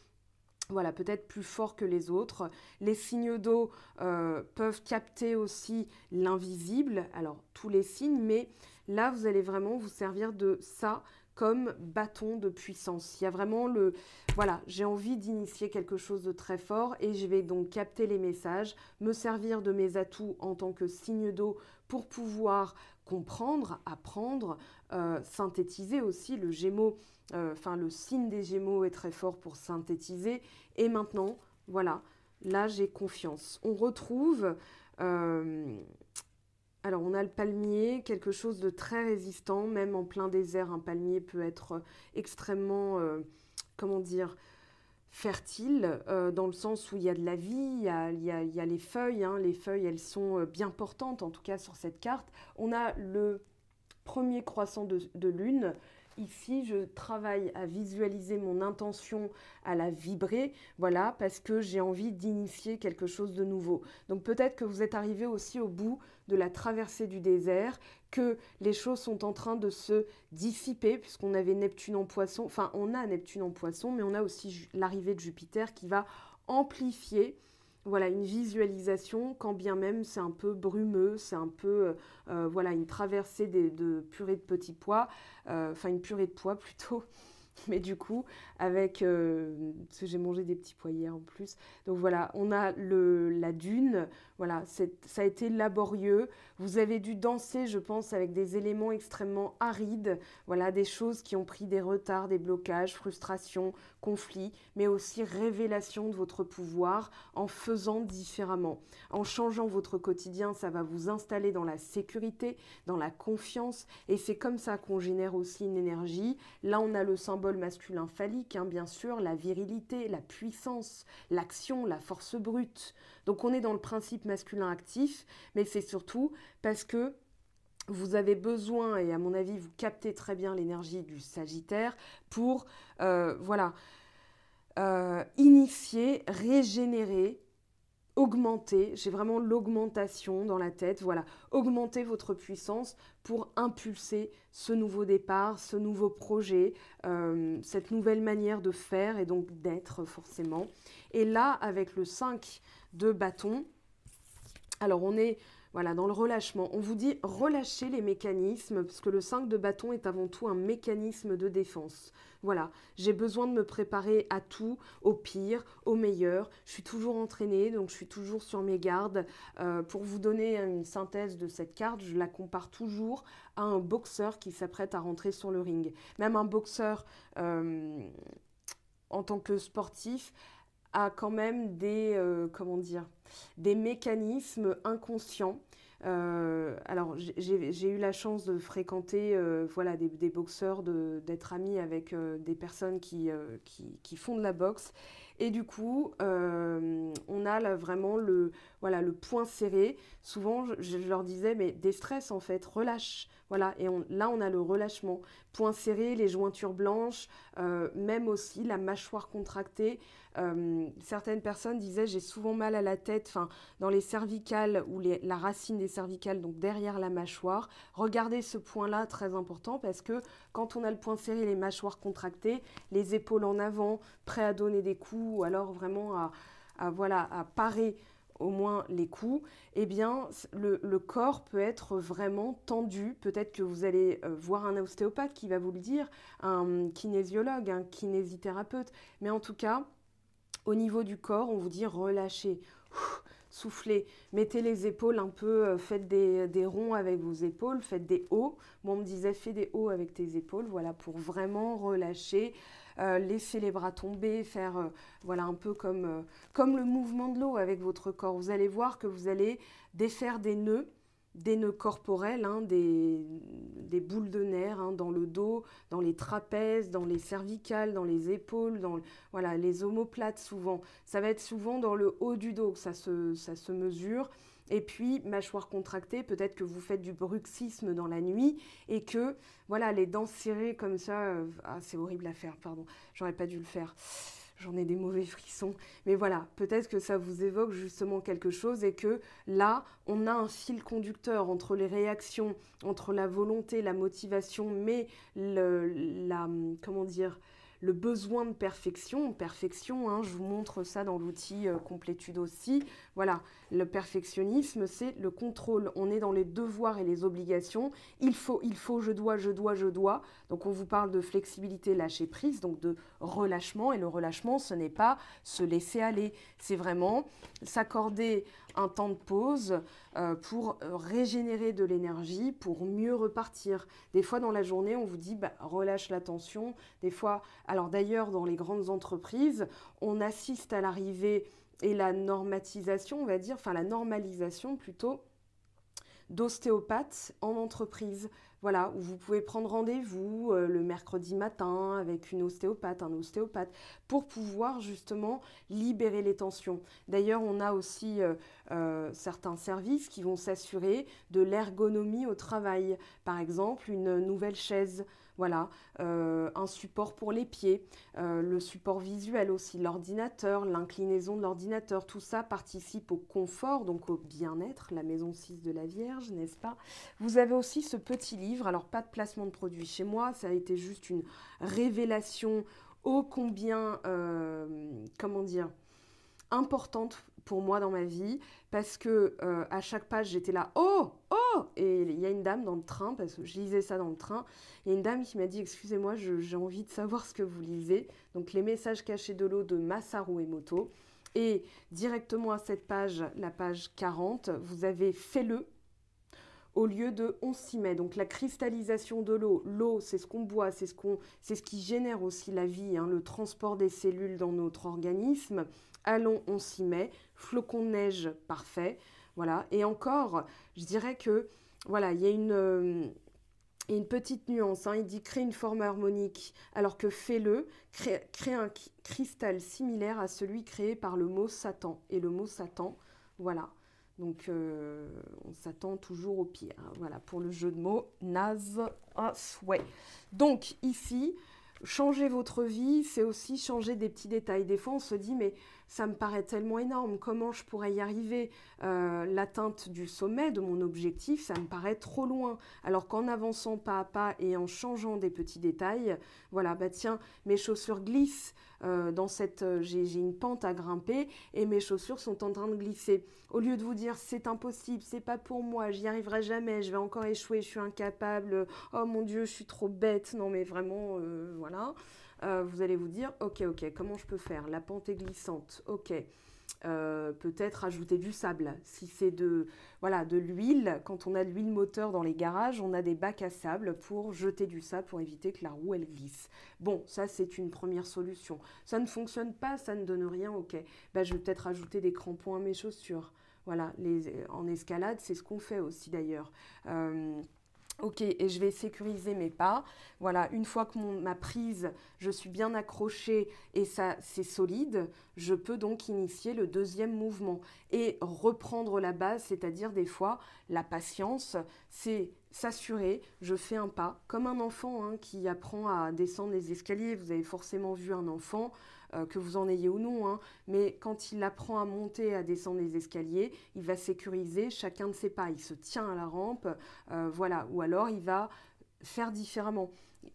voilà, peut-être plus fort que les autres. Les signes d'eau peuvent capter aussi l'invisible, alors tous les signes, mais là, vous allez vraiment vous servir de ça comme bâton de puissance. Il y a vraiment voilà, j'ai envie d'initier quelque chose de très fort et je vais donc capter les messages, me servir de mes atouts en tant que signe d'eau pour pouvoir comprendre, apprendre, synthétiser aussi. Le Gémeaux, le signe des Gémeaux est très fort pour synthétiser. Et maintenant, voilà, là j'ai confiance. On retrouve... alors, on a le palmier, quelque chose de très résistant, même en plein désert, un palmier peut être extrêmement, comment dire, fertile, dans le sens où il y a de la vie, il y a les feuilles, hein, les feuilles, elles sont bien portantes, en tout cas sur cette carte. On a le premier croissant de lune. Ici, je travaille à visualiser mon intention, à la vibrer, voilà, parce que j'ai envie d'initier quelque chose de nouveau. Donc peut-être que vous êtes arrivé aussi au bout de la traversée du désert, que les choses sont en train de se dissiper, puisqu'on avait Neptune en poisson, enfin on a Neptune en poisson, mais on a aussi l'arrivée de Jupiter qui va amplifier, voilà, une visualisation, quand bien même c'est un peu brumeux, c'est un peu, voilà, une traversée de purée de petits pois, une purée de pois plutôt. Mais du coup, avec, parce que j'ai mangé des petits pois hier en plus. Donc voilà, on a la dune. Voilà, ça a été laborieux. Vous avez dû danser, je pense, avec des éléments extrêmement arides. Voilà, des choses qui ont pris des retards, des blocages, frustrations, conflits, mais aussi révélation de votre pouvoir en faisant différemment. En changeant votre quotidien, ça va vous installer dans la sécurité, dans la confiance. Et c'est comme ça qu'on génère aussi une énergie. Là, on a le symbole masculin phallique, hein, bien sûr, la virilité, la puissance, l'action, la force brute. Donc on est dans le principe masculin actif, mais c'est surtout parce que vous avez besoin, et à mon avis, vous captez très bien l'énergie du Sagittaire pour voilà, initier, régénérer, augmenter, j'ai vraiment l'augmentation dans la tête, voilà, augmenter votre puissance pour impulser ce nouveau départ, ce nouveau projet, cette nouvelle manière de faire et donc d'être forcément. Et là, avec le 5 de bâton, alors on est voilà, dans le relâchement. On vous dit relâchez les mécanismes, parce que le 5 de bâton est avant tout un mécanisme de défense. Voilà, j'ai besoin de me préparer à tout, au pire, au meilleur. Je suis toujours entraînée, donc je suis toujours sur mes gardes. Pour vous donner une synthèse de cette carte, je la compare toujours à un boxeur qui s'apprête à rentrer sur le ring. Même un boxeur, en tant que sportif, a quand même comment dire, des mécanismes inconscients. Alors, j'ai eu la chance de fréquenter voilà, des boxeurs, d'être amie avec des personnes qui font de la boxe. Et du coup, on a là vraiment voilà, le point serré. Souvent, je leur disais, mais déstresse en fait, relâche. Voilà, et là, on a le relâchement. Point serré, les jointures blanches, même aussi la mâchoire contractée. Certaines personnes disaient, j'ai souvent mal à la tête, dans les cervicales ou la racine des cervicales, donc derrière la mâchoire. Regardez ce point-là, très important, parce que quand on a le point serré, les mâchoires contractées, les épaules en avant, prêts à donner des coups, ou alors vraiment voilà, à parer au moins les coups, eh bien, le corps peut être vraiment tendu. Peut-être que vous allez voir un ostéopathe qui va vous le dire, un kinésiologue, un kinésithérapeute. Mais en tout cas, au niveau du corps, on vous dit relâchez, soufflez, mettez les épaules un peu, faites des ronds avec vos épaules, faites des hauts. Moi, on me disait fais des hauts avec tes épaules, voilà, pour vraiment relâcher. Laissez les bras tomber, faire voilà, un peu comme le mouvement de l'eau avec votre corps. Vous allez voir que vous allez défaire des nœuds corporels, hein, des boules de nerfs hein, dans le dos, dans les trapèzes, dans les cervicales, dans les épaules, voilà, les omoplates souvent. Ça va être souvent dans le haut du dos que ça se mesure. Et puis, mâchoire contractée, peut-être que vous faites du bruxisme dans la nuit et que, voilà, les dents serrées comme ça, c'est horrible à faire, pardon, j'aurais pas dû le faire. J'en ai des mauvais frissons. Mais voilà, peut-être que ça vous évoque justement quelque chose et que là, on a un fil conducteur entre les réactions, entre la volonté, la motivation, mais comment dire, le besoin de perfection, hein, je vous montre ça dans l'outil Complétude aussi. Voilà, le perfectionnisme, c'est le contrôle. On est dans les devoirs et les obligations. Il faut, je dois. Donc on vous parle de flexibilité, lâcher prise, donc de relâchement. Et le relâchement, ce n'est pas se laisser aller. C'est vraiment s'accorder un temps de pause pour régénérer de l'énergie, pour mieux repartir. Des fois, dans la journée, on vous dit relâche la tension. Des fois, alors d'ailleurs, dans les grandes entreprises, on assiste à l'arrivée et la normatisation, on va dire, la normalisation plutôt, d'ostéopathes en entreprise. Voilà, où vous pouvez prendre rendez-vous le mercredi matin avec un ostéopathe, pour pouvoir justement libérer les tensions. D'ailleurs, on a aussi certains services qui vont s'assurer de l'ergonomie au travail. Par exemple, une nouvelle chaise, voilà, un support pour les pieds, le support visuel aussi, l'ordinateur, l'inclinaison de l'ordinateur, tout ça participe au confort, donc au bien-être, la maison 6 de la Vierge, n'est-ce pas? Vous avez aussi ce petit livre, alors pas de placement de produit chez moi, ça a été juste une révélation ô combien, comment dire, importante pour moi dans ma vie, parce que à chaque page j'étais là, oh, oh! Et il y a une dame dans le train, parce que je lisais ça dans le train, il y a une dame qui m'a dit, excusez-moi, j'ai envie de savoir ce que vous lisez. Donc les messages cachés de l'eau de Masaru Emoto. Et directement à cette page, la page 40, vous avez Fais-le au lieu de On s'y met. Donc la cristallisation de l'eau, l'eau c'est ce qu'on boit, c'est ce qui génère aussi la vie, hein, le transport des cellules dans notre organisme. Allons, on s'y met. Flocon de neige, parfait. Voilà. Et encore, je dirais que voilà, il y a une petite nuance, hein. Il dit crée une forme harmonique, alors que fais-le, crée un cristal similaire à celui créé par le mot Satan. Et le mot Satan, voilà. Donc on s'attend toujours au pire. Hein. Voilà, pour le jeu de mots, naze à souhait. Donc ici, changer votre vie, c'est aussi changer des petits détails. Des fois, on se dit, mais ça me paraît tellement énorme, comment je pourrais y arriver? L'atteinte du sommet de mon objectif, ça me paraît trop loin. Alors qu'en avançant pas à pas et en changeant des petits détails, voilà, bah tiens, mes chaussures glissent j'ai une pente à grimper et mes chaussures sont en train de glisser. Au lieu de vous dire c'est impossible, c'est pas pour moi, j'y arriverai jamais, je vais encore échouer, je suis incapable, oh mon Dieu, je suis trop bête, non mais vraiment, voilà. Vous allez vous dire, ok, comment je peux faire? La pente est glissante, ok. Peut-être ajouter du sable. Si c'est de l'huile, quand on a de l'huile moteur dans les garages, on a des bacs à sable pour jeter du sable pour éviter que la roue elle glisse. Bon, ça c'est une première solution. Ça ne fonctionne pas, ça ne donne rien, ok. Bah, je vais peut-être ajouter des crampons à mes chaussures. Voilà, en escalade, c'est ce qu'on fait aussi d'ailleurs. Ok, et je vais sécuriser mes pas. Voilà, une fois que ma prise, je suis bien accrochée et ça, c'est solide, je peux donc initier le deuxième mouvement et reprendre la base, c'est-à-dire des fois, la patience, c'est s'assurer, je fais un pas, comme un enfant hein, qui apprend à descendre les escaliers. Vous avez forcément vu un enfant, que vous en ayez ou non, hein, mais quand il apprend à monter, à descendre les escaliers, il va sécuriser chacun de ses pas. Il se tient à la rampe, voilà, ou alors il va faire différemment.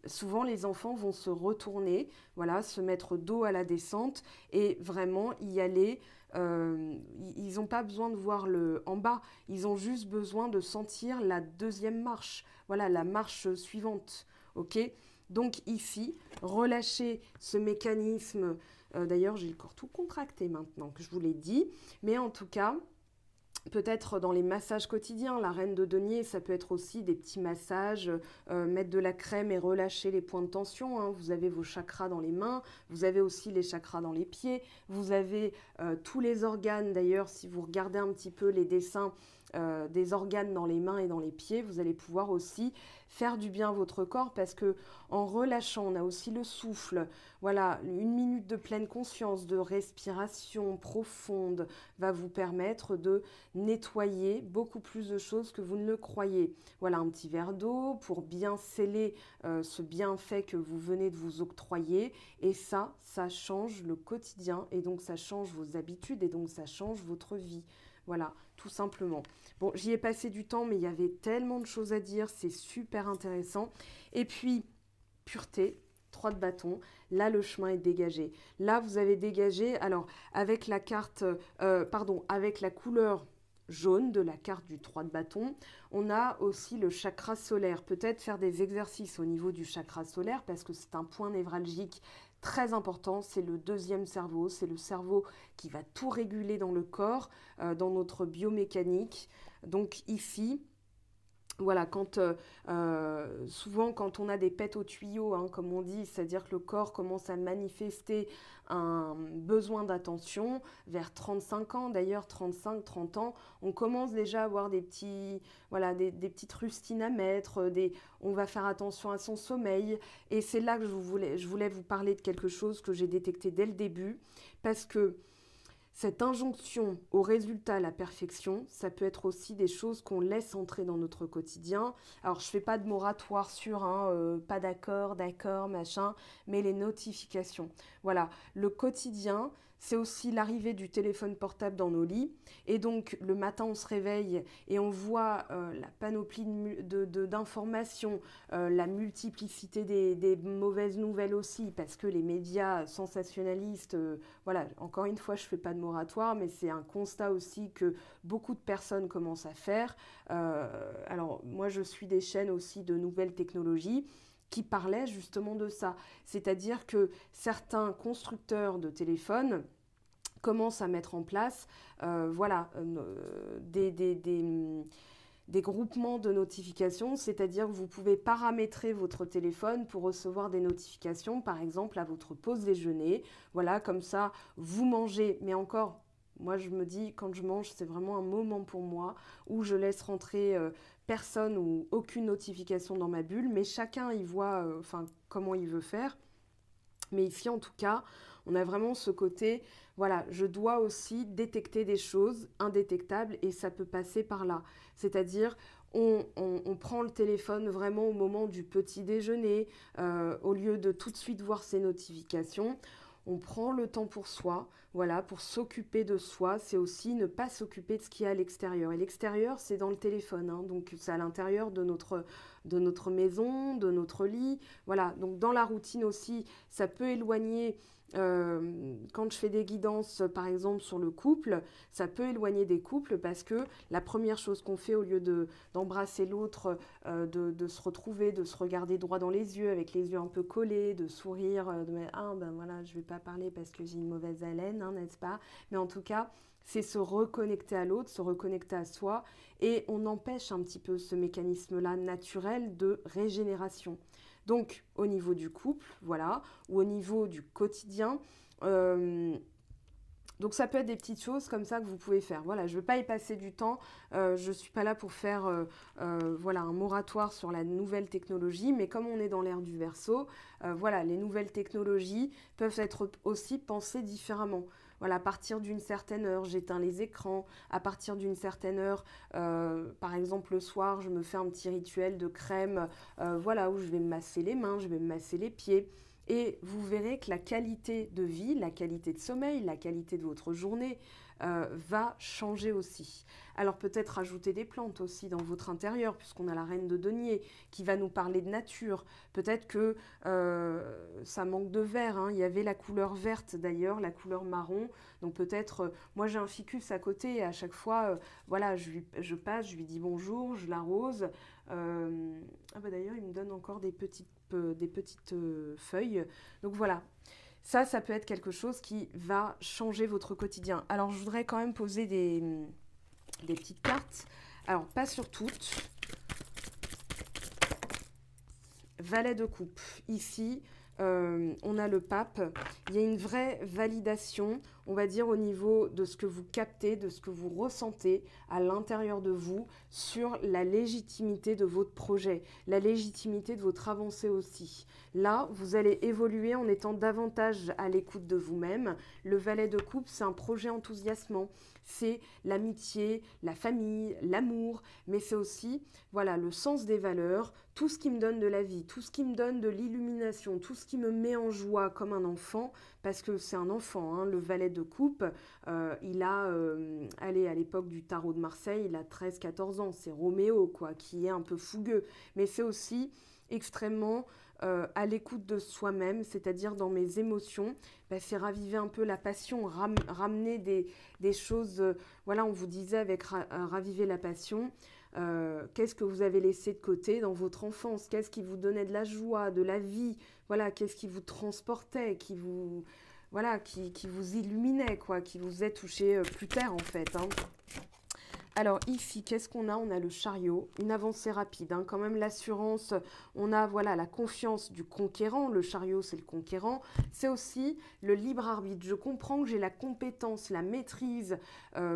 Souvent, les enfants vont se retourner, voilà, se mettre dos à la descente et vraiment y aller. Ils n'ont pas besoin de voir en bas, ils ont juste besoin de sentir la deuxième marche, voilà, la marche suivante, ok? Donc ici, relâchez ce mécanisme. D'ailleurs, j'ai le corps tout contracté maintenant, que je vous l'ai dit. Mais en tout cas, peut-être dans les massages quotidiens, la reine de denier, ça peut être aussi des petits massages, mettre de la crème et relâcher les points de tension. Hein. Vous avez vos chakras dans les mains, vous avez aussi les chakras dans les pieds, vous avez tous les organes. D'ailleurs, si vous regardez un petit peu les dessins des organes dans les mains et dans les pieds, vous allez pouvoir aussi faire du bien à votre corps parce que en relâchant, on a aussi le souffle. Voilà, 1 minute de pleine conscience, de respiration profonde va vous permettre de nettoyer beaucoup plus de choses que vous ne le croyez. Voilà, un petit verre d'eau pour bien sceller ce bienfait que vous venez de vous octroyer. Et ça change le quotidien et donc ça change vos habitudes et donc ça change votre vie. Voilà, tout simplement. Bon, j'y ai passé du temps, mais il y avait tellement de choses à dire, c'est super intéressant. Et puis, pureté, 3 de bâton, là le chemin est dégagé. Là, vous avez dégagé, alors avec la carte, avec la couleur jaune de la carte du 3 de bâton, on a aussi le chakra solaire. Peut-être faire des exercices au niveau du chakra solaire parce que c'est un point névralgique très important, c'est le deuxième cerveau, c'est le cerveau qui va tout réguler dans le corps, dans notre biomécanique. Donc ici, voilà, souvent quand on a des pets au tuyau, hein, comme on dit, c'est-à-dire que le corps commence à manifester un besoin d'attention, vers 35 ans, d'ailleurs 35-30 ans, on commence déjà à avoir des petites rustines à mettre, on va faire attention à son sommeil. Et c'est là que je voulais vous parler de quelque chose que j'ai détecté dès le début, parce que cette injonction au résultat, à la perfection, ça peut être aussi des choses qu'on laisse entrer dans notre quotidien. Alors, je ne fais pas de moratoire sur pas d'accord, machin, mais les notifications. Voilà, le quotidien, c'est aussi l'arrivée du téléphone portable dans nos lits. Et donc, le matin, on se réveille et on voit la panoplie d'informations, la multiplicité des mauvaises nouvelles aussi, parce que les médias sensationnalistes, voilà, encore une fois, je ne fais pas de moratoire, mais c'est un constat aussi que beaucoup de personnes commencent à faire. Alors, moi, je suis des chaînes aussi de nouvelles technologies qui parlaient justement de ça. C'est-à-dire que certains constructeurs de téléphones commencent à mettre en place voilà, des groupements de notifications, c'est-à-dire que vous pouvez paramétrer votre téléphone pour recevoir des notifications, par exemple à votre pause déjeuner. Voilà, comme ça, vous mangez, mais encore, moi je me dis, quand je mange, c'est vraiment un moment pour moi où je laisse rentrer personne ou aucune notification dans ma bulle, mais chacun y voit enfin, comment il veut faire. Mais ici, en tout cas, on a vraiment ce côté, voilà, je dois aussi détecter des choses indétectables et ça peut passer par là. C'est-à-dire, on prend le téléphone vraiment au moment du petit déjeuner, au lieu de tout de suite voir ses notifications. On prend le temps pour soi, voilà, pour s'occuper de soi. C'est aussi ne pas s'occuper de ce qu'il y a à l'extérieur. Et l'extérieur, c'est dans le téléphone, hein, donc c'est à l'intérieur de notre maison, de notre lit. Voilà, donc dans la routine aussi, ça peut éloigner. Quand je fais des guidances, par exemple, sur le couple, ça peut éloigner des couples parce que la première chose qu'on fait, au lieu d'embrasser l'autre, de se retrouver, de se regarder droit dans les yeux, avec les yeux un peu collés, de sourire, de dire « Ah, ben voilà, je ne vais pas parler parce que j'ai une mauvaise haleine, hein, n'est-ce pas ?» Mais en tout cas, c'est se reconnecter à l'autre, se reconnecter à soi, et on empêche un petit peu ce mécanisme-là naturel de régénération. Donc, au niveau du couple, voilà, ou au niveau du quotidien, donc ça peut être des petites choses comme ça que vous pouvez faire. Voilà, je ne veux pas y passer du temps, je ne suis pas là pour faire voilà, un moratoire sur la nouvelle technologie, mais comme on est dans l'ère du Verseau, voilà, les nouvelles technologies peuvent être aussi pensées différemment. Voilà, à partir d'une certaine heure, j'éteins les écrans. À partir d'une certaine heure, par exemple le soir, je me fais un petit rituel de crème, voilà, où je vais me masser les mains, je vais me masser les pieds. Et vous verrez que la qualité de vie, la qualité de sommeil, la qualité de votre journée va changer aussi. Alors peut-être ajouter des plantes aussi dans votre intérieur, puisqu'on a la reine de denier qui va nous parler de nature. Peut-être que ça manque de vert, hein. Il y avait la couleur verte d'ailleurs, la couleur marron. Donc peut-être, moi j'ai un ficus à côté et à chaque fois, voilà, je passe, je lui dis bonjour, je l'arrose. Ah bah d'ailleurs, il me donne encore des petites feuilles. Donc voilà. Ça peut être quelque chose qui va changer votre quotidien. Alors, je voudrais quand même poser des petites cartes. Alors, pas sur toutes. Valet de coupe. Ici, on a le pape. Il y a une vraie validation, on va dire, au niveau de ce que vous captez, de ce que vous ressentez à l'intérieur de vous sur la légitimité de votre projet, la légitimité de votre avancée aussi. Là, vous allez évoluer en étant davantage à l'écoute de vous-même. Le valet de coupe, c'est un projet enthousiasmant. C'est l'amitié, la famille, l'amour, mais c'est aussi, voilà, le sens des valeurs, tout ce qui me donne de la vie, tout ce qui me donne de l'illumination, tout ce qui me met en joie comme un enfant, parce que c'est un enfant, hein, le valet de coupe, il a, allez, à l'époque du tarot de Marseille, il a 13-14 ans, c'est Roméo, quoi, qui est un peu fougueux, mais c'est aussi extrêmement à l'écoute de soi-même, c'est-à-dire dans mes émotions, bah, c'est raviver un peu la passion, ramener des choses, voilà, on vous disait avec raviver la passion, qu'est-ce que vous avez laissé de côté dans votre enfance, qu'est-ce qui vous donnait de la joie, de la vie, voilà, qu'est-ce qui vous transportait, qui vous illuminait, quoi, qui vous faisait toucher plus terre en fait, hein. Alors ici, qu'est-ce qu'on a? On a le chariot, une avancée rapide, hein, quand même l'assurance, on a voilà la confiance du conquérant, le chariot c'est le conquérant, c'est aussi le libre arbitre. Je comprends que j'ai la compétence, la maîtrise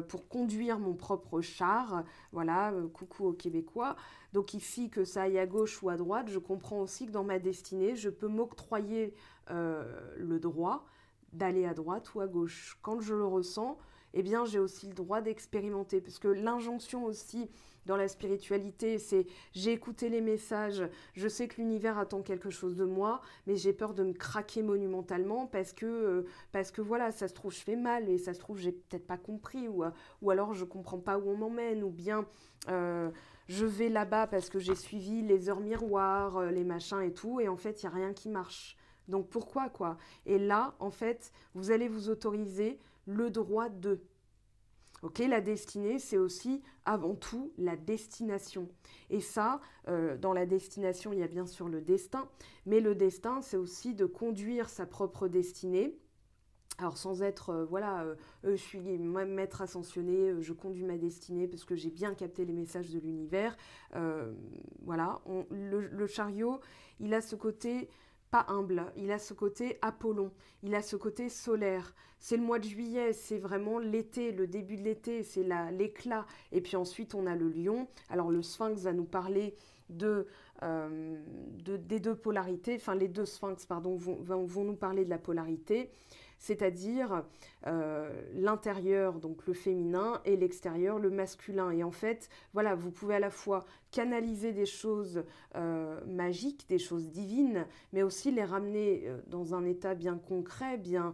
pour conduire mon propre char, voilà, coucou aux Québécois. Donc ici, que ça aille à gauche ou à droite, je comprends aussi que dans ma destinée, je peux m'octroyer le droit d'aller à droite ou à gauche quand je le ressens. eh bien j'ai aussi le droit d'expérimenter. Parce que l'injonction aussi dans la spiritualité, c'est j'ai écouté les messages, je sais que l'univers attend quelque chose de moi, mais j'ai peur de me craquer monumentalement parce que voilà, ça se trouve je fais mal et ça se trouve j'ai peut-être pas compris ou alors je comprends pas où on m'emmène ou bien je vais là-bas parce que j'ai suivi les heures miroirs, les machins et tout et en fait il n'y a rien qui marche. Donc pourquoi quoi? Et là en fait vous allez vous autoriser le droit de. Ok, la destinée, c'est aussi avant tout la destination. Et ça, dans la destination, il y a bien sûr le destin, mais le destin, c'est aussi de conduire sa propre destinée. Alors sans être, je suis maître ascensionné, je conduis ma destinée parce que j'ai bien capté les messages de l'univers. Voilà, le chariot, il a ce côté pas humble, il a ce côté Apollon, il a ce côté solaire. C'est le mois de juillet, c'est vraiment l'été, le début de l'été, c'est l'éclat. Et puis ensuite, on a le lion. Alors le sphinx va nous parler des deux polarités, enfin les deux sphinx, pardon, vont nous parler de la polarité, c'est-à-dire l'intérieur, donc le féminin, et l'extérieur, le masculin. Et en fait, voilà, vous pouvez à la fois canaliser des choses magiques, des choses divines, mais aussi les ramener dans un état bien concret, bien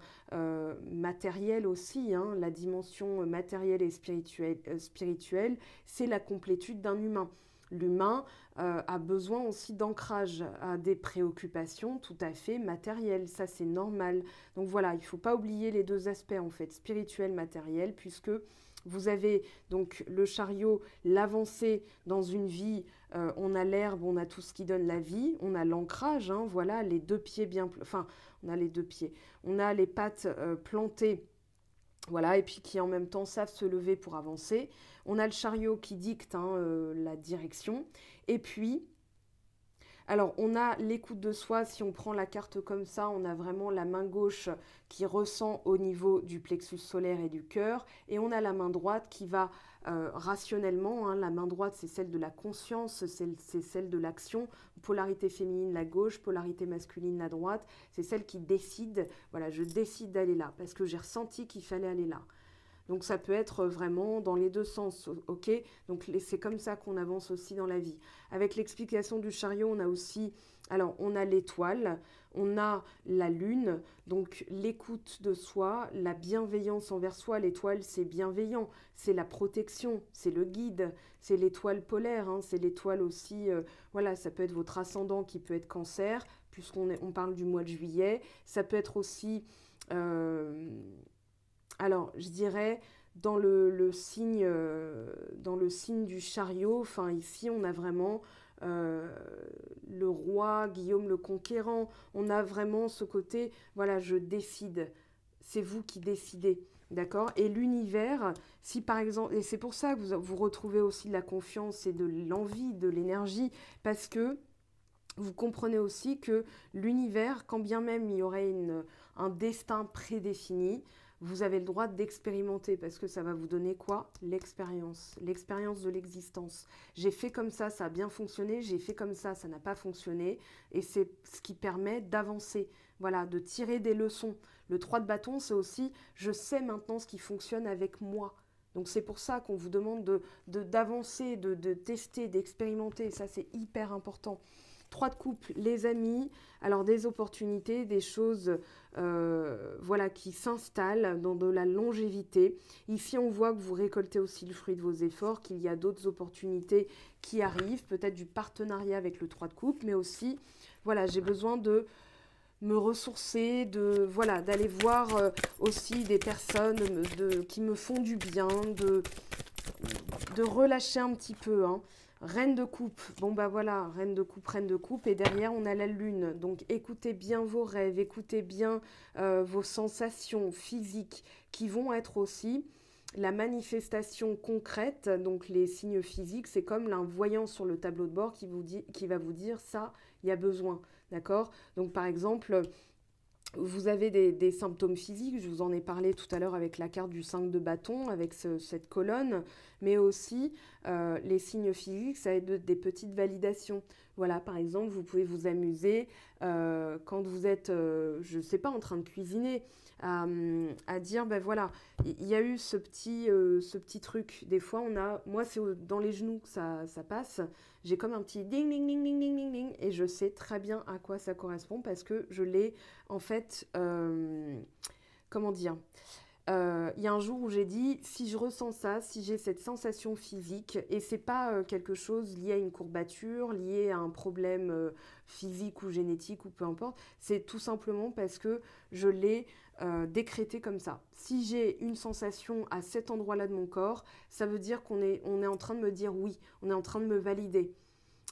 matériel aussi. Hein. La dimension matérielle et spirituelle, c'est la complétude d'un humain. L'humain a besoin aussi d'ancrage, à des préoccupations tout à fait matérielles, ça c'est normal. Donc voilà, il ne faut pas oublier les deux aspects en fait, spirituel, matériel, puisque vous avez donc le chariot, l'avancée dans une vie, on a l'herbe, on a tout ce qui donne la vie, on a l'ancrage, hein, voilà, les deux pieds bien, enfin on a les deux pieds, on a les pattes plantées. Voilà, et puis qui en même temps savent se lever pour avancer. On a le chariot qui dicte la direction. Et puis, alors on a l'écoute de soi, si on prend la carte comme ça, on a vraiment la main gauche qui ressent au niveau du plexus solaire et du cœur. Et on a la main droite qui va rationnellement, hein, la main droite c'est celle de la conscience, c'est celle de l'action. Polarité féminine la gauche, polarité masculine la droite, c'est celle qui décide, voilà, je décide d'aller là parce que j'ai ressenti qu'il fallait aller là. Donc ça peut être vraiment dans les deux sens, ok? Donc c'est comme ça qu'on avance aussi dans la vie. Avec l'explication du chariot, on a aussi, alors on a l'étoile, on a la lune, donc l'écoute de soi, la bienveillance envers soi. L'étoile, c'est bienveillant, c'est la protection, c'est le guide, c'est l'étoile polaire, hein, c'est l'étoile aussi, voilà, ça peut être votre ascendant qui peut être Cancer, puisqu'on parle du mois de juillet. Ça peut être aussi... alors, je dirais, dans le signe du chariot, enfin ici, on a vraiment le roi, Guillaume le Conquérant. On a vraiment ce côté, voilà, je décide. C'est vous qui décidez, d'accord? Et l'univers, si par exemple, et c'est pour ça que vous retrouvez aussi de la confiance et de l'envie, de l'énergie, parce que vous comprenez aussi que l'univers, quand bien même il y aurait un destin prédéfini, vous avez le droit d'expérimenter parce que ça va vous donner quoi? L'expérience de l'existence. J'ai fait comme ça a bien fonctionné, j'ai fait comme ça n'a pas fonctionné et c'est ce qui permet d'avancer, voilà, de tirer des leçons. Le 3 de bâton, c'est aussi, je sais maintenant ce qui fonctionne avec moi. Donc c'est pour ça qu'on vous demande d'avancer, de tester, d'expérimenter, ça c'est hyper important. 3 de coupe, les amis, alors des opportunités, des choses voilà, qui s'installent dans de la longévité. Ici, on voit que vous récoltez aussi le fruit de vos efforts, qu'il y a d'autres opportunités qui arrivent, peut-être du partenariat avec le 3 de coupe, mais aussi, voilà, j'ai besoin de me ressourcer, voilà, d'aller voir aussi des personnes qui me font du bien, de relâcher un petit peu, hein. Reine de coupe, bon bah voilà, reine de coupe, et derrière on a la lune. Donc écoutez bien vos rêves, écoutez bien vos sensations physiques qui vont être aussi la manifestation concrète. Donc les signes physiques, c'est comme un voyant sur le tableau de bord qui va vous dire ça, il y a besoin, d'accord? Donc par exemple, Vous avez des symptômes physiques, je vous en ai parlé tout à l'heure avec la carte du 5 de bâton, avec cette colonne, mais aussi les signes physiques, ça va être des petites validations. Voilà, par exemple, vous pouvez vous amuser quand vous êtes, je ne sais pas, en train de cuisiner, à dire, ben voilà, il y a eu ce petit truc. Des fois, moi c'est dans les genoux que ça passe, j'ai comme un petit ding, ding, ding, ding, ding, ding, ding, et je sais très bien à quoi ça correspond parce que je l'ai en fait, comment dire, il y a un jour où j'ai dit, si je ressens ça, si j'ai cette sensation physique, et c'est pas quelque chose lié à une courbature, lié à un problème physique ou génétique ou peu importe, c'est tout simplement parce que je l'ai décrété comme ça. Si j'ai une sensation à cet endroit-là de mon corps, ça veut dire on est en train de me dire oui, on est en train de me valider.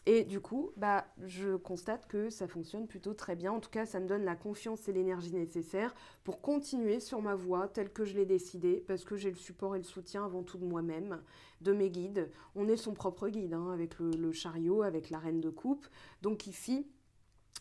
Et du coup, bah, je constate que ça fonctionne plutôt très bien. En tout cas, ça me donne la confiance et l'énergie nécessaire pour continuer sur ma voie telle que je l'ai décidée, parce que j'ai le support et le soutien avant tout de moi-même, de mes guides. On est son propre guide, hein, avec le chariot, avec la reine de coupe. Donc ici,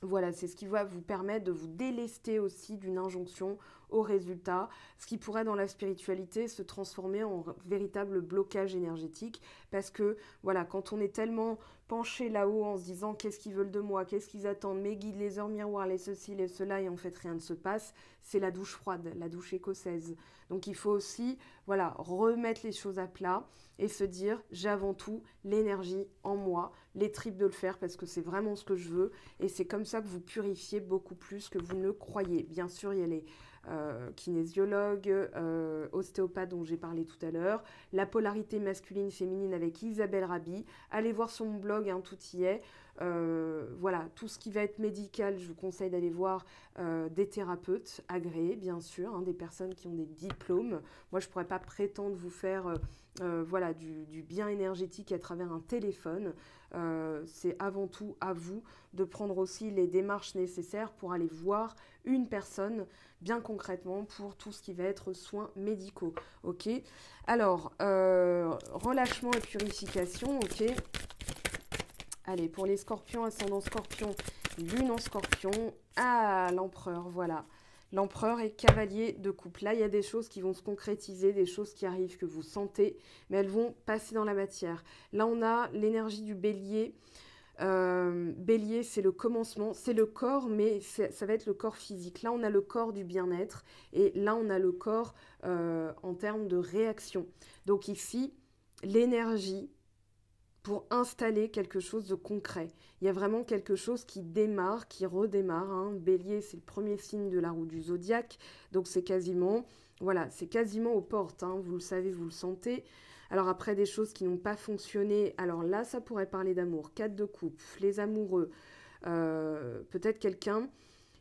voilà, c'est ce qui va vous permettre de vous délester aussi d'une injonction au résultat, ce qui pourrait dans la spiritualité se transformer en véritable blocage énergétique, parce que voilà, quand on est tellement penché là-haut en se disant qu'est-ce qu'ils veulent de moi, qu'est-ce qu'ils attendent, mes guides, les heures miroirs, les ceci, les cela, et en fait rien ne se passe, c'est la douche froide, la douche écossaise. Donc il faut aussi, voilà, remettre les choses à plat et se dire j'ai avant tout l'énergie en moi, les tripes de le faire parce que c'est vraiment ce que je veux, et c'est comme ça que vous purifiez beaucoup plus que vous ne le croyez. Bien sûr, il y a les kinésiologues, ostéopathes dont j'ai parlé tout à l'heure, la polarité masculine-féminine avec Isabelle Rabi. Allez voir sur mon blog, hein, tout y est. Voilà, tout ce qui va être médical, je vous conseille d'aller voir des thérapeutes agréés, bien sûr, hein, des personnes qui ont des diplômes. Moi, je ne pourrais pas prétendre vous faire voilà, du bien énergétique à travers un téléphone. C'est avant tout à vous de prendre aussi les démarches nécessaires pour aller voir une personne bien concrètement pour tout ce qui va être soins médicaux. Ok. Alors, relâchement et purification. Ok. Allez, pour les scorpions, ascendant scorpion, lune en scorpion. Ah, l'empereur, voilà. L'empereur est cavalier de coupe. Là, il y a des choses qui vont se concrétiser, des choses qui arrivent que vous sentez, mais elles vont passer dans la matière. Là, on a l'énergie du bélier. Bélier, c'est le commencement, c'est le corps, mais ça va être le corps physique. Là, on a le corps du bien-être, et là, on a le corps en termes de réaction. Donc ici, l'énergie pour installer quelque chose de concret. Il y a vraiment quelque chose qui démarre, qui redémarre. Hein. Bélier, c'est le premier signe de la roue du zodiaque, donc c'est quasiment, voilà, c'est quasiment aux portes. Hein. Vous le savez, vous le sentez. Alors après, des choses qui n'ont pas fonctionné, alors là, ça pourrait parler d'amour. 4 de coupe, les amoureux, peut-être quelqu'un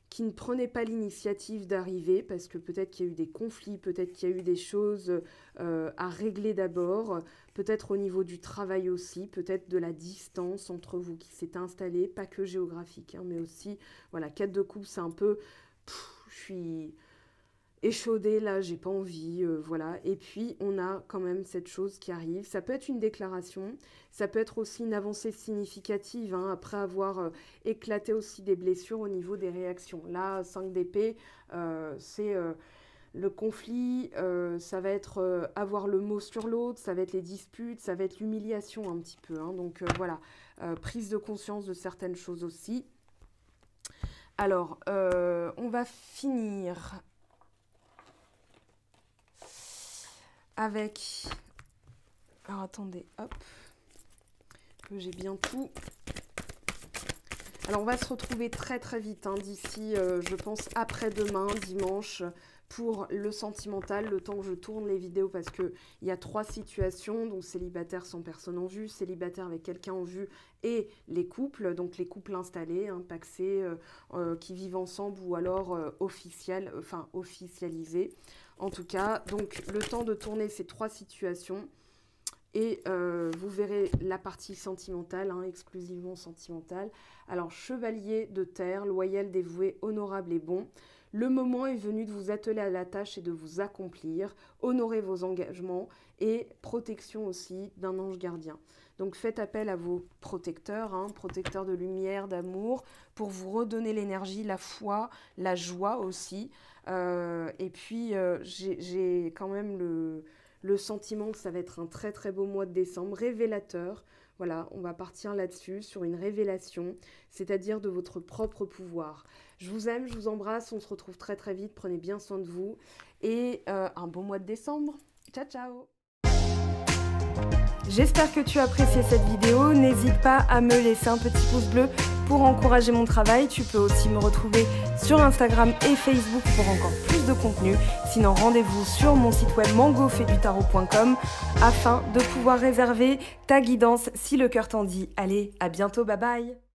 qui ne prenait pas l'initiative d'arriver, parce que peut-être qu'il y a eu des conflits, peut-être qu'il y a eu des choses à régler d'abord, peut-être au niveau du travail aussi, peut-être de la distance entre vous qui s'est installée, pas que géographique, hein, mais aussi, voilà, 4 de coupe, c'est un peu, je suis échaudée là, j'ai pas envie, voilà. Et puis on a quand même cette chose qui arrive. Ça peut être une déclaration, ça peut être aussi une avancée significative, hein, après avoir éclaté aussi des blessures au niveau des réactions. Là, 5 d'épée, c'est le conflit, ça va être avoir le mot sur l'autre, ça va être les disputes, ça va être l'humiliation un petit peu. Hein. Donc voilà, prise de conscience de certaines choses aussi. Alors, on va finir avec, alors attendez, hop, que j'ai bien tout. Alors on va se retrouver très très vite, hein, d'ici, je pense, après-demain, dimanche, pour le sentimental, le temps que je tourne les vidéos, parce qu'il y a 3 situations, donc célibataire sans personne en vue, célibataire avec quelqu'un en vue, et les couples, donc les couples installés, hein, pacsés, qui vivent ensemble, ou alors officialisés. En tout cas, donc le temps de tourner ces 3 situations, et vous verrez la partie sentimentale, hein, exclusivement sentimentale. Alors, chevalier de terre, loyal, dévoué, honorable et bon. Le moment est venu de vous atteler à la tâche et de vous accomplir, honorer vos engagements et protection aussi d'un ange gardien. Donc faites appel à vos protecteurs, protecteurs de lumière, d'amour, pour vous redonner l'énergie, la foi, la joie aussi. Et puis j'ai quand même le sentiment que ça va être un très très beau mois de décembre, révélateur. Voilà, on va partir là-dessus, sur une révélation, c'est-à-dire de votre propre pouvoir. Je vous aime, je vous embrasse, on se retrouve très très vite, prenez bien soin de vous et un bon mois de décembre. Ciao ciao! J'espère que tu as apprécié cette vidéo, n'hésite pas à me laisser un petit pouce bleu pour encourager mon travail. Tu peux aussi me retrouver sur Instagram et Facebook pour encore plus de contenu. Sinon, rendez-vous sur mon site web mangofedutaro.com afin de pouvoir réserver ta guidance si le cœur t'en dit. Allez, à bientôt, bye bye!